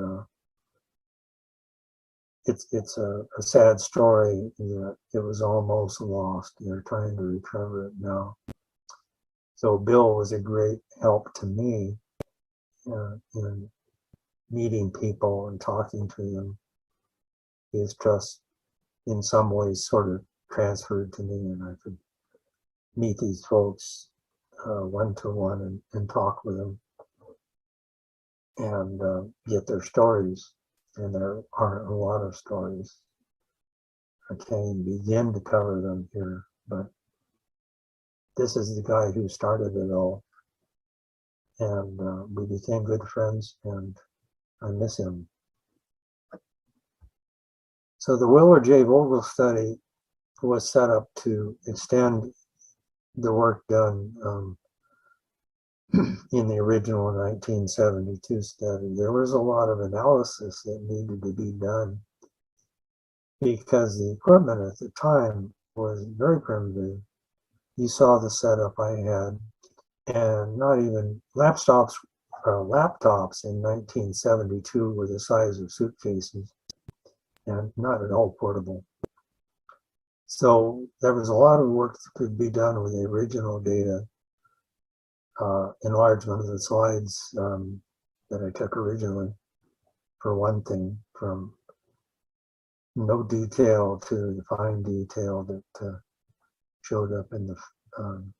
it's a sad story that it was almost lost. They're trying to recover it now. So Bill was a great help to me in meeting people and talking to them. His trust in some ways sort of transferred to me, and I could meet these folks one-to-one and talk with them and get their stories. And there are a lot of stories. I can't even begin to cover them here, but this is the guy who started it all. And we became good friends, and I miss him. So the Willard J. Vogel study was set up to extend the work done in the original 1972 study. There was a lot of analysis that needed to be done because the equipment at the time was very primitive. You saw the setup I had, and not even laptops laptops in 1972 were the size of suitcases and not at all portable. So there was a lot of work that could be done with the original data. Enlargement of the slides that I took originally, for one thing, from no detail to the fine detail that showed up in the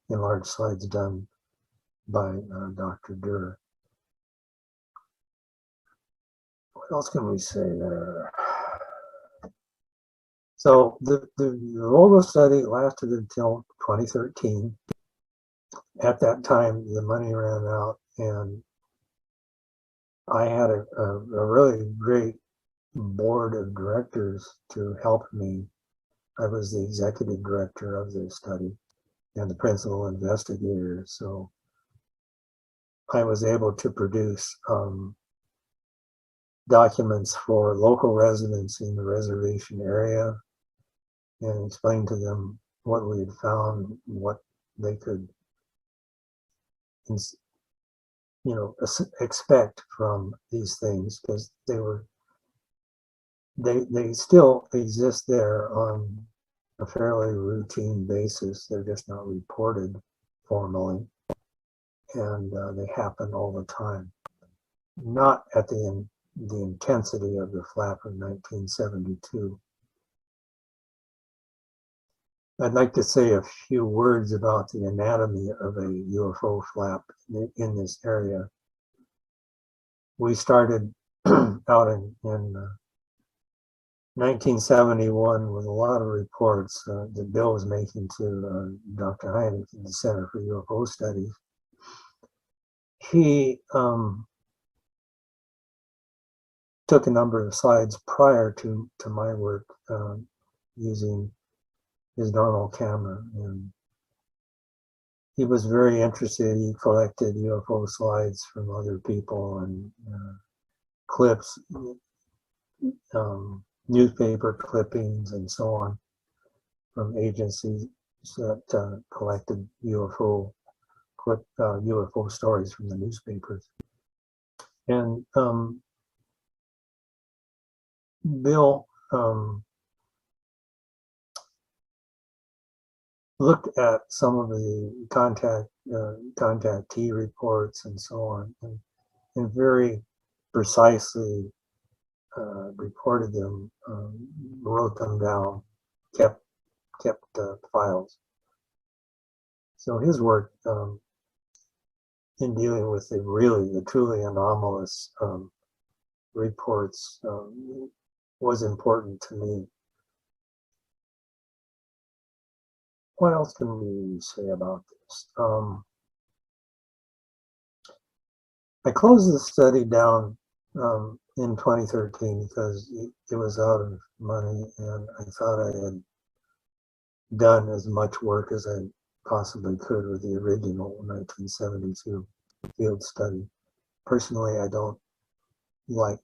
enlarged slides done by Dr. Durr. What else can we say there? So the Volvo study lasted until 2013. At that time, the money ran out, and I had a really great board of directors to help me. I was the executive director of the study and the principal investigator, so I was able to produce documents for local residents in the reservation area and explain to them what we had found, what they could, expect from these things, because they still exist there on a fairly routine basis. They're just not reported formally, and they happen all the time. Not at the intensity of the flap of 1972. I'd like to say a few words about the anatomy of a UFO flap in this area. We started out in 1971 with a lot of reports that Bill was making to Dr. Hynek in the Center for UFO Studies. He took a number of slides prior to my work using his normal camera, and he was very interested. He collected UFO slides from other people and clips, newspaper clippings, and so on from agencies that collected UFO stories from the newspapers. And Bill looked at some of the contactee reports and so on, and very precisely reported them, wrote them down, kept files. So his work in dealing with the truly anomalous reports was important to me. What else can we say about this? I closed the study down in 2013 because it was out of money, and I thought I had done as much work as I possibly could with the original 1972 field study. Personally, I don't like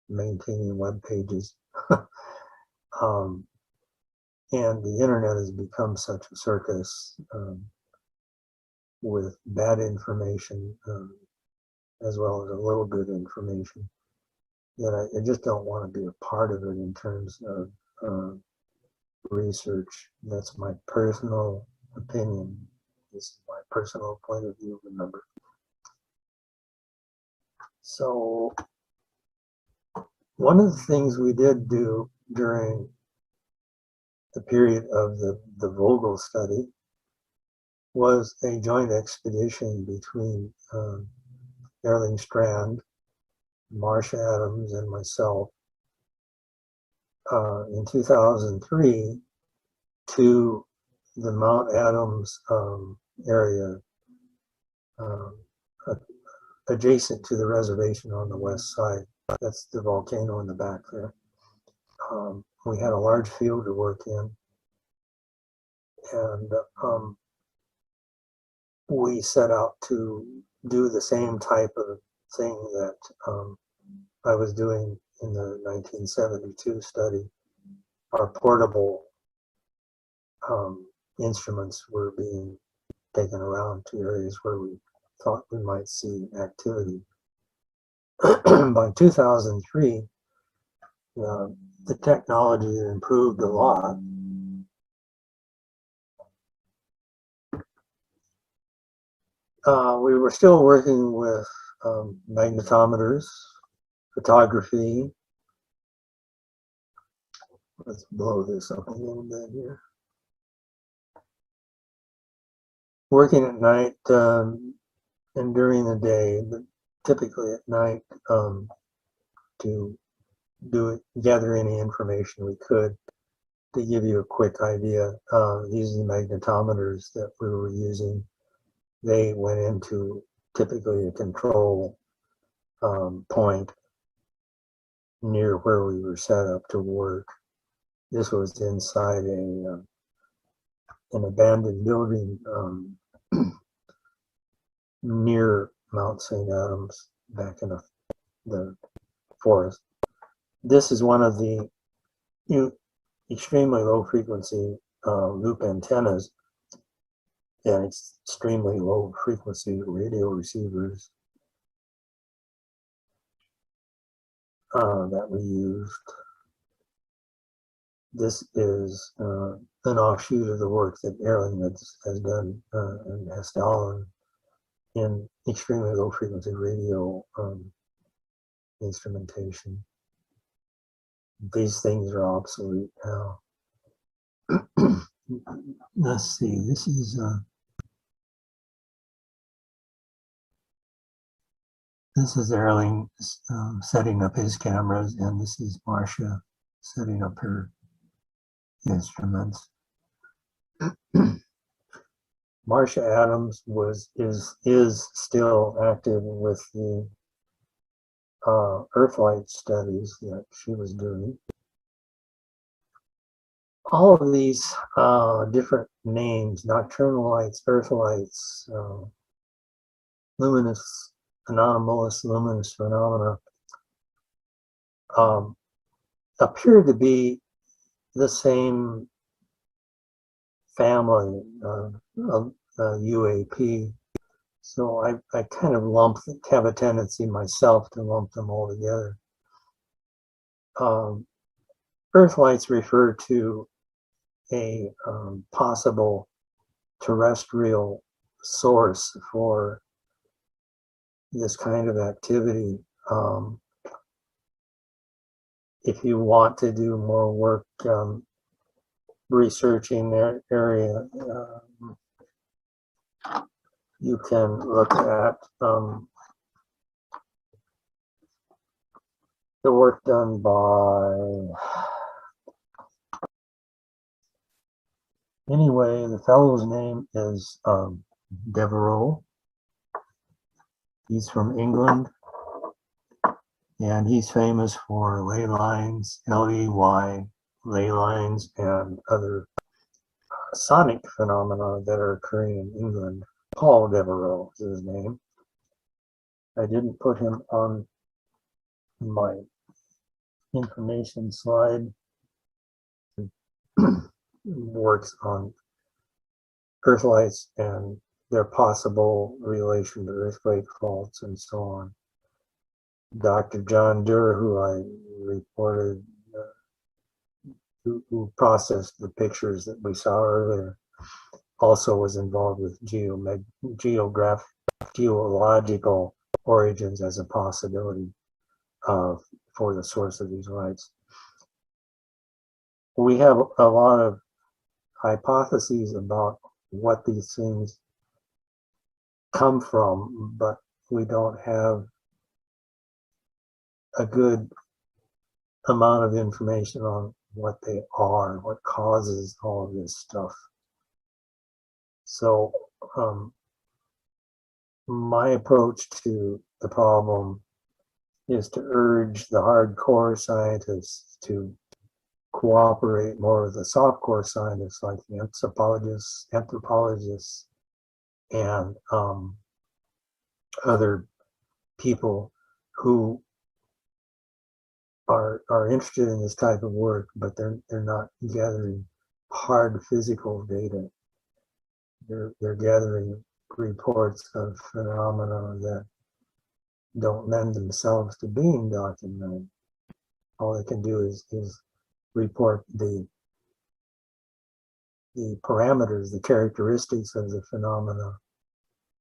maintaining web pages. And the internet has become such a circus with bad information as well as a little good information that I just don't want to be a part of it in terms of research. That's my personal opinion. This is my personal point of view, remember. So one of the things we did do during the period of the Vogel study was a joint expedition between Erling Strand, Marsha Adams, and myself in 2003 to the Mount Adams area adjacent to the reservation on the west side. That's the volcano in the back there. We had a large field to work in, and we set out to do the same type of thing that I was doing in the 1972 study. Our portable instruments were being taken around to areas where we thought we might see activity. By 2003, the technology had improved a lot. We were still working with magnetometers, photography. Let's blow this up a little bit here. Working at night and during the day, but typically at night, to gather any information we could. To give you a quick idea, these are the magnetometers that we were using. They went into typically a control point near where we were set up to work. This was inside an abandoned building near Mount St. Adams, back in the forest. This is one of the extremely low frequency loop antennas and extremely low frequency radio receivers that we used. This is an offshoot of the work that Erling has done and has done in extremely low frequency radio instrumentation. These things are obsolete now. Let's see, this is Erling setting up his cameras, and this is Marcia setting up her instruments. Marcia Adams is still active with the Earthlight studies that she was doing. All of these different names, nocturnal lights, Earthlights, luminous, anomalous, luminous phenomena, appear to be the same family of UAP. So I kind of have a tendency myself to lump them all together. Earthlights refer to a possible terrestrial source for this kind of activity. If you want to do more work researching that area, you can look at the work done by, anyway, the fellow's name is Devereux. He's from England, and he's famous for ley lines, LEY, ley lines, and other sonic phenomena that are occurring in England. Paul Devereux is his name. I didn't put him on my information slide. Works on earthlights and their possible relation to earthquake faults and so on. Dr. John Durr, who I reported, who processed the pictures that we saw earlier, also was involved with geological origins as a possibility for the source of these lights. We have a lot of hypotheses about what these things come from, but we don't have a good amount of information on what they are, what causes all of this stuff. So my approach to the problem is to urge the hardcore scientists to cooperate more with the softcore scientists like the anthropologists, and other people who are interested in this type of work, but they're not gathering hard physical data. They're gathering reports of phenomena that don't lend themselves to being documented. All they can do is report the parameters, the characteristics of the phenomena,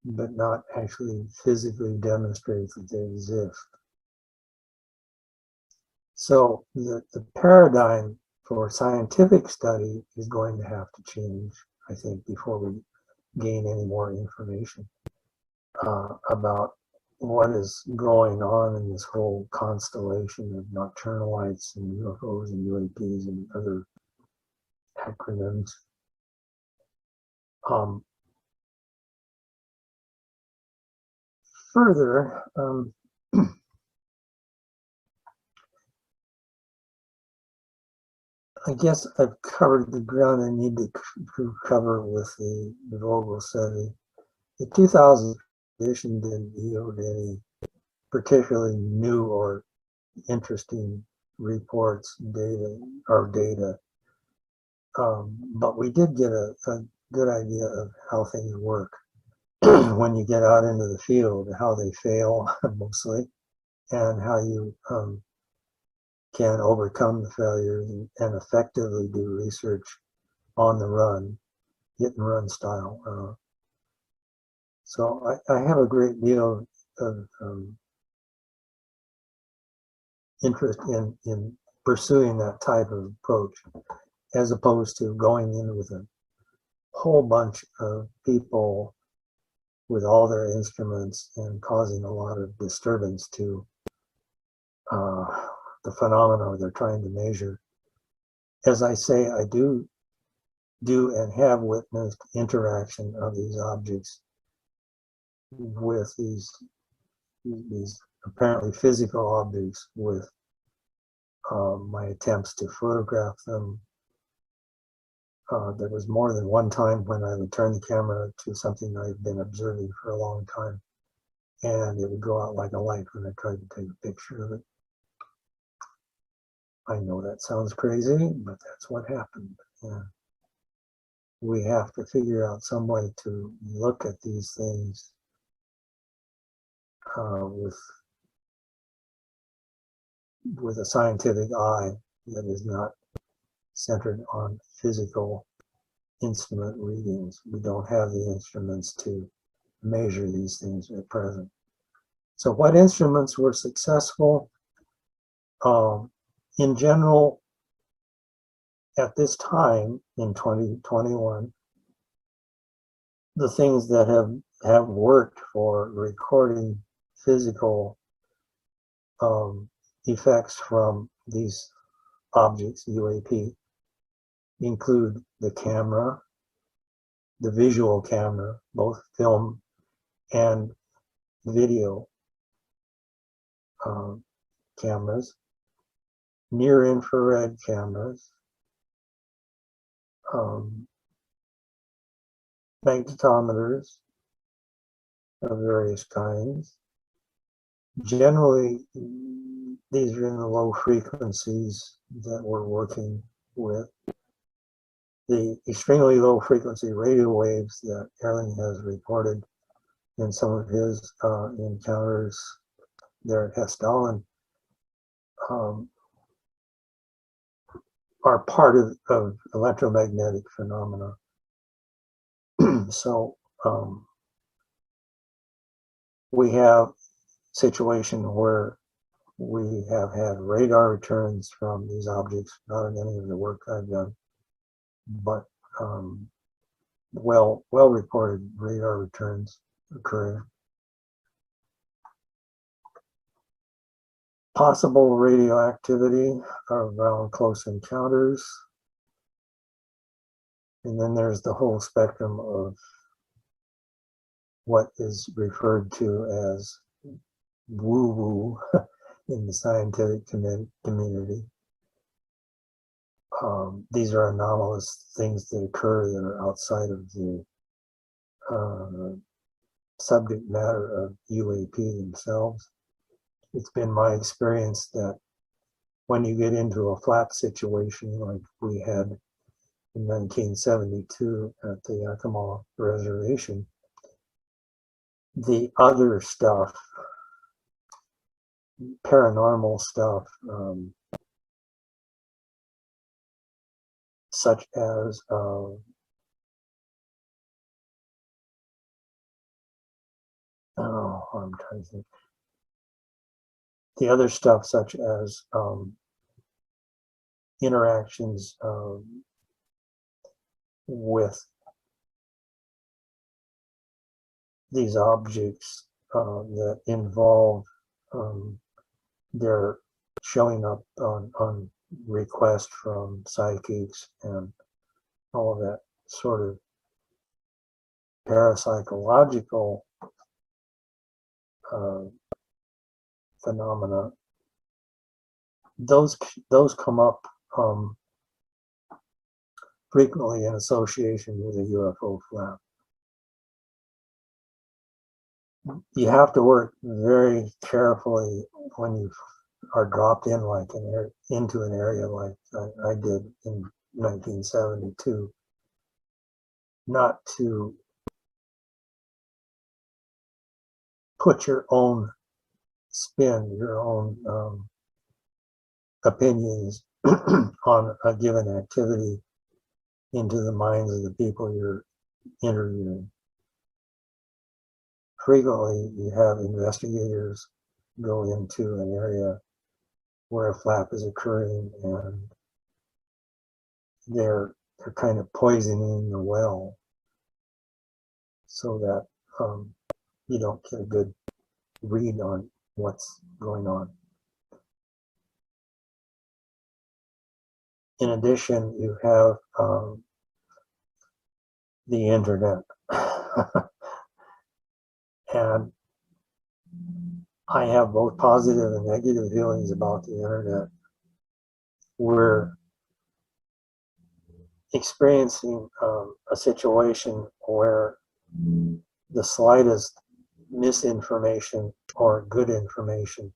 but not actually physically demonstrate that they exist. So the paradigm for scientific study is going to have to change, I think, before we gain any more information about what is going on in this whole constellation of nocturnal lights and UFOs and UAPs and other acronyms. Further, I guess I've covered the ground I need to cover with the Vogel study. The 2000 edition didn't yield any particularly new or interesting reports, data, but we did get a good idea of how things work when you get out into the field, how they fail mostly, and how you can overcome the failures and effectively do research on the run, hit and run style. So I have a great deal of interest in pursuing that type of approach, as opposed to going in with a whole bunch of people with all their instruments and causing a lot of disturbance to the phenomena they're trying to measure. As I say, I do and have witnessed interaction of these objects with these apparently physical objects with my attempts to photograph them. There was more than one time when I would turn the camera to something I've been observing for a long time, and it would go out like a light when I tried to take a picture of it. I know that sounds crazy, but that's what happened. Yeah. We have to figure out some way to look at these things with a scientific eye that is not centered on physical instrument readings. We don't have the instruments to measure these things at present. So what instruments were successful? In general, at this time in 2021, the things that have worked for recording physical effects from these objects, UAP, include the camera, the visual camera, both film and video cameras, near-infrared cameras, magnetometers of various kinds. Generally, these are in the low frequencies that we're working with. The extremely low frequency radio waves that Erling has reported in some of his encounters there at Hessdalen are part of electromagnetic phenomena. So we have a situation where we have had radar returns from these objects, not in any of the work I've done, but well reported radar returns occurring. Possible radioactivity around close encounters. And then there's the whole spectrum of what is referred to as woo-woo in the scientific community. These are anomalous things that occur that are outside of the subject matter of UAP themselves. It's been my experience that when you get into a flat situation like we had in 1972 at the Yakima Reservation, the other stuff, paranormal stuff, such as I'm trying to think. The other stuff, such as interactions with these objects that involve their showing up on request from psychics and all of that sort of parapsychological phenomena. Those come up frequently in association with a UFO flap. You have to work very carefully when you are dropped in like into an area like I did in 1972, not to put your own spin, your own opinions on a given activity into the minds of the people you're interviewing. Frequently, you have investigators go into an area where a flap is occurring, and they're kind of poisoning the well so that you don't get a good read on what's going on. In addition, you have the internet. And I have both positive and negative feelings about the internet. We're experiencing a situation where the slightest misinformation or good information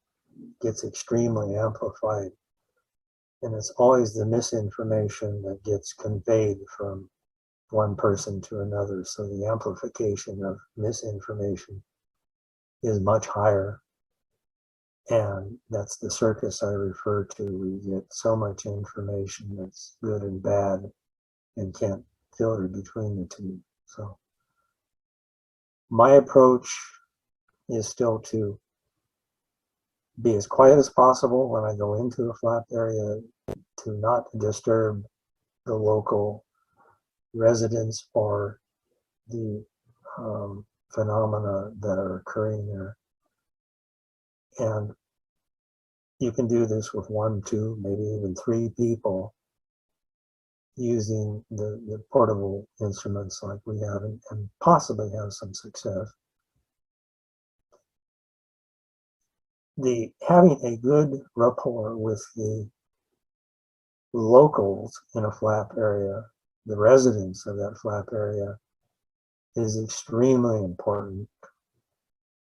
gets extremely amplified. And it's always the misinformation that gets conveyed from one person to another. So the amplification of misinformation is much higher. And that's the circus I refer to. We get so much information that's good and bad and can't filter between the two. So my approach is still to be as quiet as possible when I go into a flap area, to not disturb the local residents or the phenomena that are occurring there. And you can do this with 1, 2, maybe even 3 people using the portable instruments like we have, and possibly have some success. Having a good rapport with the locals in a flap area, the residents of that flap area, is extremely important.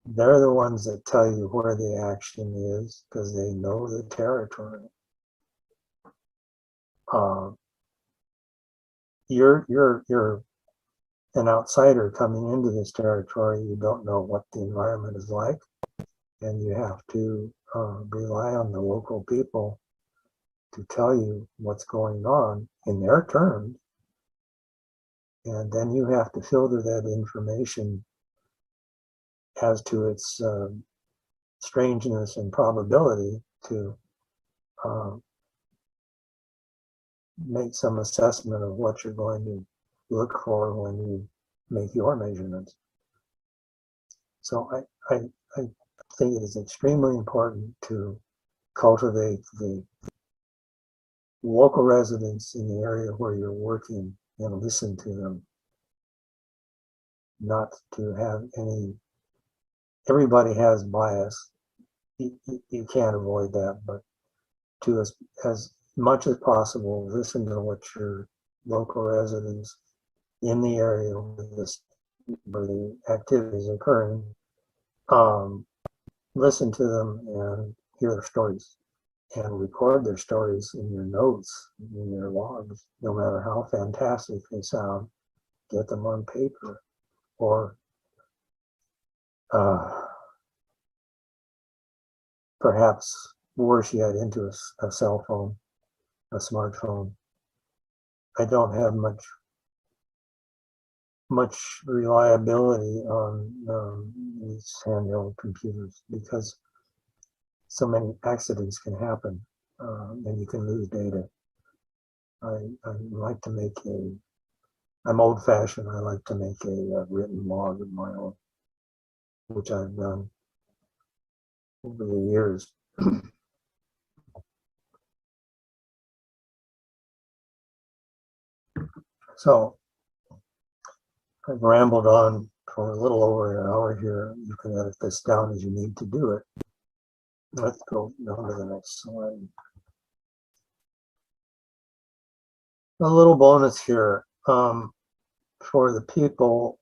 They're the ones that tell you where the action is because they know the territory. You're an outsider coming into this territory. You don't know what the environment is like, and you have to rely on the local people to tell you what's going on in their terms. And then you have to filter that information as to its strangeness and probability to make some assessment of what you're going to look for when you make your measurements. So I think it is extremely important to cultivate the local residents in the area where you're working and listen to them. Not to have everybody has bias. You can't avoid that, but to as much as possible, listen to what your local residents in the area where the activity is occurring, listen to them and hear their stories, and record their stories in your notes, in your logs, no matter how fantastic they sound. Get them on paper, or perhaps worse yet, into a cell phone, a smartphone. I don't have much reliability on these handheld computers because so many accidents can happen, and you can lose data. I like to make I'm old-fashioned. I like to make a written log of my own, which I've done over the years. So I've rambled on for a little over an hour here. You can edit this down as you need to do it. Let's go down to the next slide. A little bonus here for the people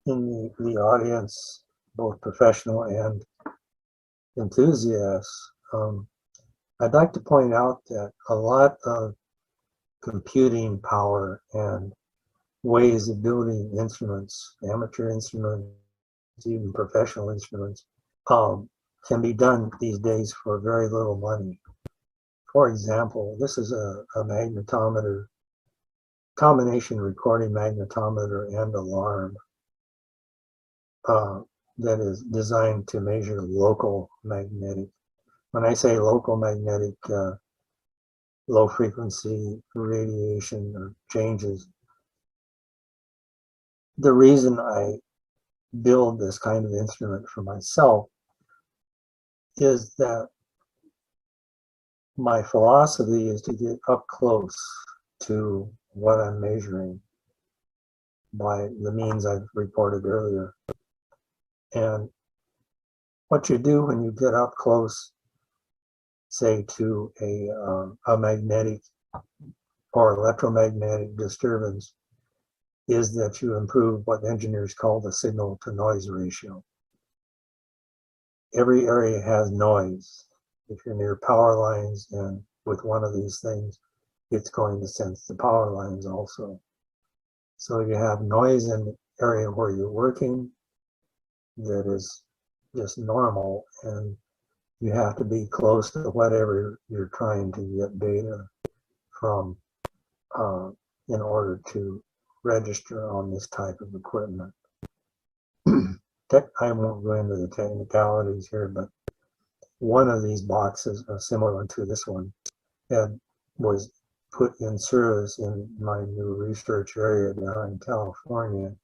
in the audience, both professional and enthusiasts. I'd like to point out that a lot of computing power and ways of building instruments, amateur instruments, even professional instruments, can be done these days for very little money. For example, this is a magnetometer, combination recording magnetometer and alarm that is designed to measure local magnetic. When I say local magnetic, low frequency radiation or changes, the reason I build this kind of instrument for myself is that my philosophy is to get up close to what I'm measuring by the means I've reported earlier. And what you do when you get up close, say, to a magnetic or electromagnetic disturbance, is that you improve what engineers call the signal to noise ratio. Every area has noise. If you're near power lines and with one of these things, it's going to sense the power lines also. So you have noise in the area where you're working that is just normal, and you have to be close to whatever you're trying to get data from in order to register on this type of equipment. I won't go into the technicalities here, but one of these boxes, similar to this one, was put in service in my new research area down in California.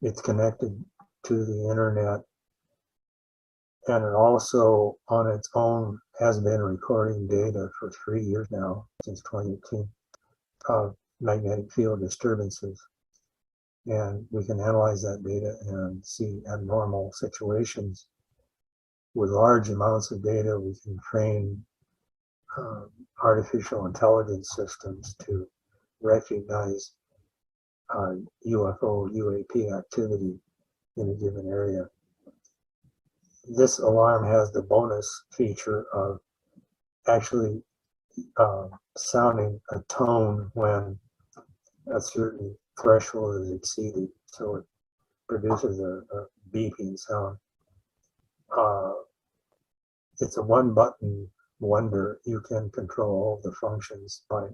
It's connected to the internet, and it also on its own has been recording data for 3 years now, since 2018, of magnetic field disturbances. And we can analyze that data and see abnormal situations. With large amounts of data, we can train artificial intelligence systems to recognize UFO, UAP activity in a given area. This alarm has the bonus feature of actually sounding a tone when a certain threshold is exceeded, so it produces a beeping sound. It's a one-button wonder. You can control all the functions by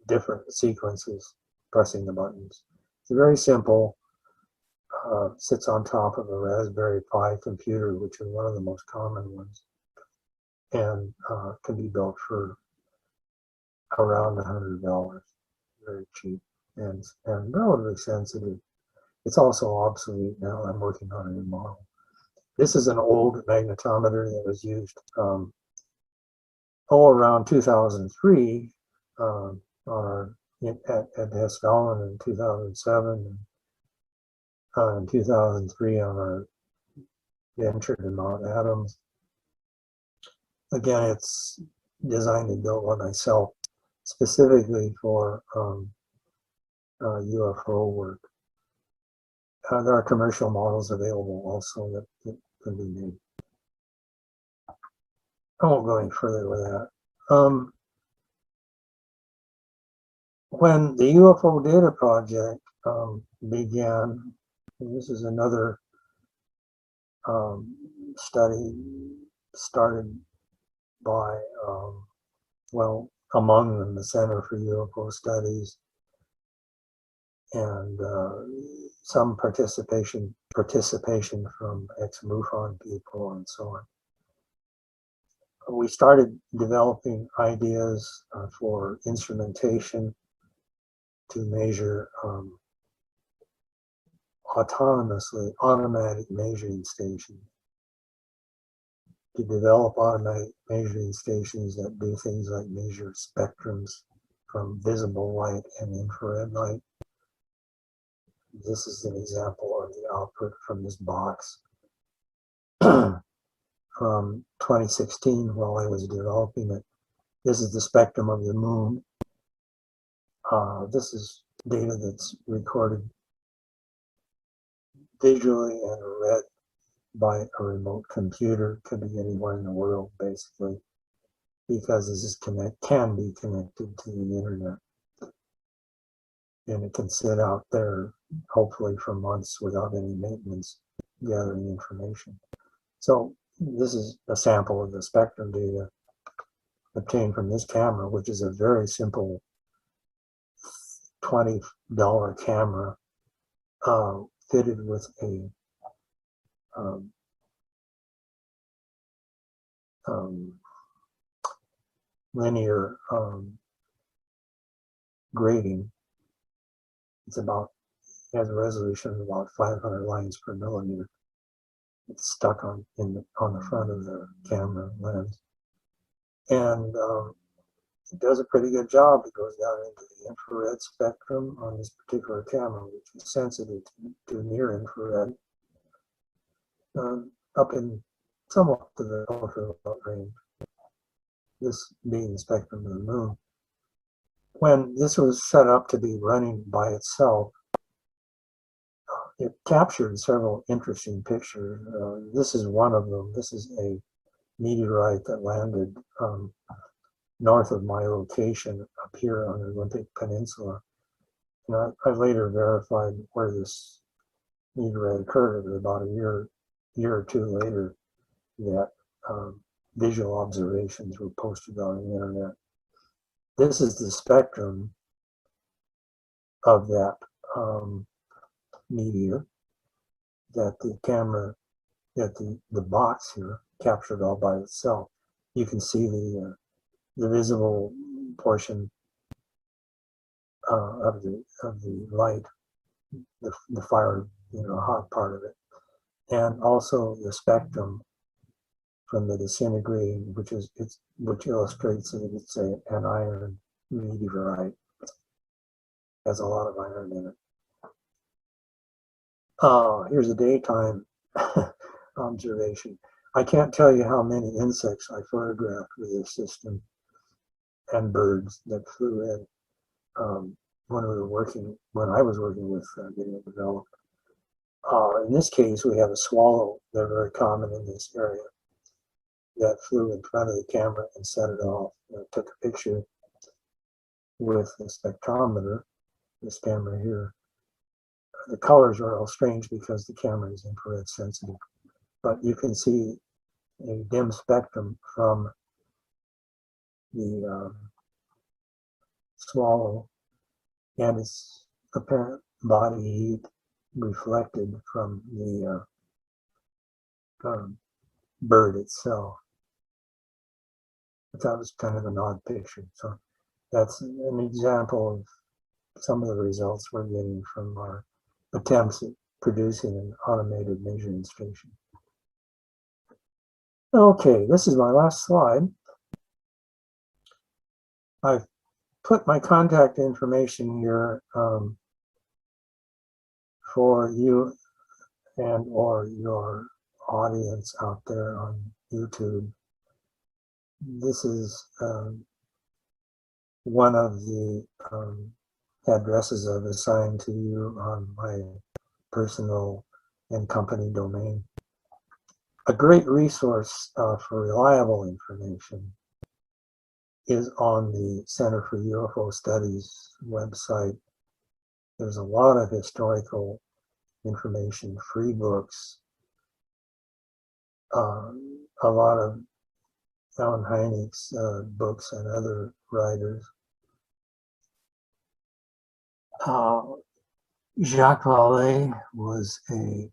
different sequences, pressing the buttons. It's very simple. Sits on top of a Raspberry Pi computer, which is one of the most common ones, and can be built for around $100. Very cheap and relatively sensitive. It's also obsolete now. I'm working on a new model. This is an old magnetometer that was used around 2003 on our at Hesfallen in 2007, and in 2003 on our venture to Mount Adams. Again, it's designed and built by myself specifically for UFO work. There are commercial models available also that can be made. I won't go any further with that. When the UFO Data Project began And this is another study started by, well, among them, the Center for UFO Studies, and some participation from ex-MUFON people and so on. We started developing ideas for instrumentation to measure automatic measuring stations, to develop automatic measuring stations that do things like measure spectrums from visible light and infrared light. This is an example of the output from this box from 2016 while I was developing it. This is the spectrum of the moon. This is data that's recorded visually and read by a remote computer. Could be anywhere in the world, basically, because this is can be connected to the internet, and it can sit out there, hopefully for months without any maintenance, gathering information. So this is a sample of the spectrum data obtained from this camera, which is a very simple $20 camera fitted with a linear grating. It's has a resolution of about 500 lines per millimeter. It's stuck on the front of the camera lens, and it does a pretty good job. It goes down into the infrared spectrum on this particular camera, which is sensitive to near infrared, up in somewhat to the ultraviolet range. This being the spectrum of the moon. When this was set up to be running by itself, it captured several interesting pictures. This is one of them. This is a meteorite that landed north of my location up here on the Olympic Peninsula. And I later verified where this meteorite occurred. It was about a year or two later that visual observations were posted on the internet. This is the spectrum of that meteor that the camera, that the box here captured all by itself. You can see the visible portion of the light, the fire, hot part of it, and also the spectrum from the disintegrating, which illustrates that it's an iron meteorite. Has a lot of iron in it. Here's a daytime observation. I can't tell you how many insects I photographed with this system, and birds that flew in when I was working with getting it developed. In this case, we have a swallow. They're very common in this area, that flew in front of the camera and set it off. I took a picture with the spectrometer, this camera here. The colors are all strange because the camera is infrared sensitive, but you can see a dim spectrum from the swallow and its apparent body heat reflected from the bird itself. But that was kind of an odd picture. So that's an example of some of the results we're getting from our attempts at producing an automated measuring station. Okay, this is my last slide. I've put my contact information here for you and or your audience out there on YouTube. This is one of the addresses I've assigned to you on my personal and company domain. A great resource for reliable information is on the Center for UFO Studies website. There's a lot of historical information, free books, a lot of Alan Hynek's books and other writers. Jacques Vallée was a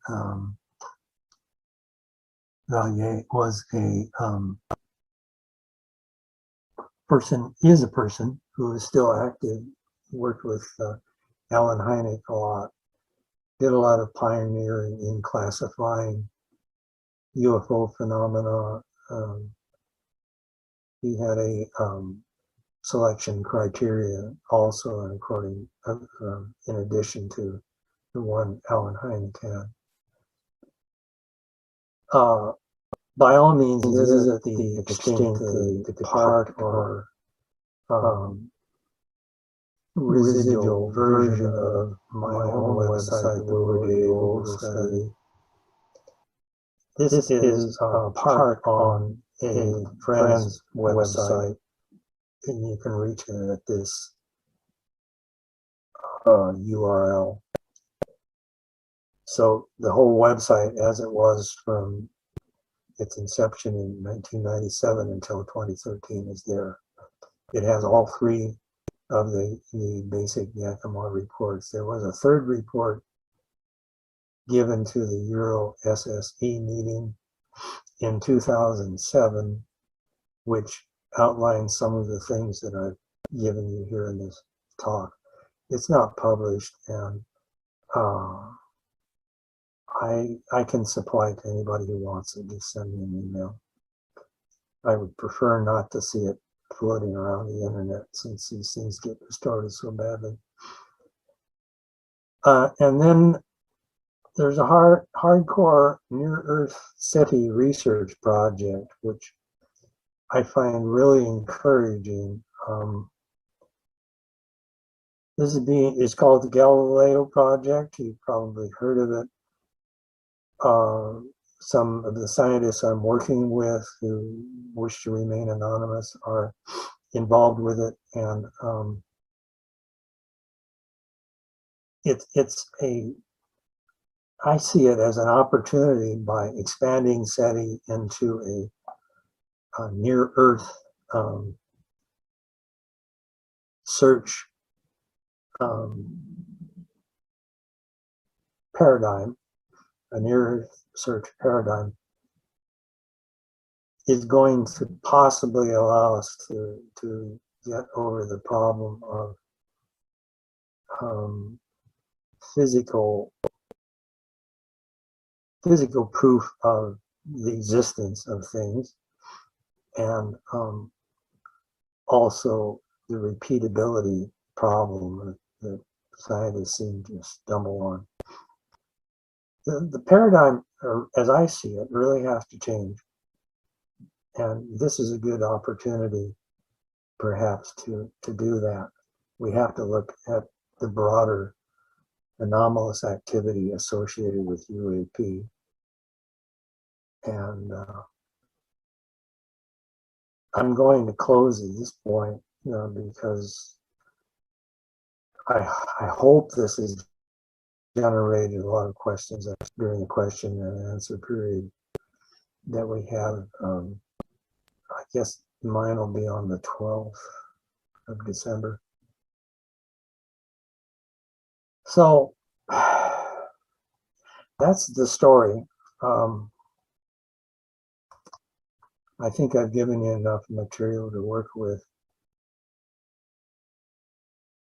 person, is a person who is still active, worked with Alan Hynek a lot, did a lot of pioneering in classifying UFO phenomena. He had a selection criteria also, and according, in addition to the one Alan Hynek had. By all means, this is at the extinct, the part or residual version of my own website, the Word Able Study. This is a part on a friend's website, and you can reach it at this URL. So the whole website, as it was from its inception in 1997 until 2013, is there. It has all three of the basic Yakima reports. There was a third report given to the Euro SSE meeting in 2007, which outlines some of the things that I've given you here in this talk. It's not published, and I can supply it to anybody who wants it. Just send me an email. I would prefer not to see it floating around the internet, since these things get distorted so badly. And then there's a hardcore near-Earth SETI research project, which I find really encouraging. This is called the Galileo Project. You've probably heard of it. Some of the scientists I'm working with who wish to remain anonymous are involved with it, and I see it as an opportunity by expanding SETI into a near-Earth search paradigm. A near-Earth search paradigm is going to possibly allow us to get over the problem of physical proof of the existence of things, and also the repeatability problem that scientists seem to stumble on. The paradigm, as I see it, really has to change. And this is a good opportunity, perhaps, to do that. We have to look at the broader anomalous activity associated with UAP. And I'm going to close at this point, because I hope this has generated a lot of questions during the question and answer period that we have. I guess mine will be on the 12th of December. So that's the story. I think I've given you enough material to work with.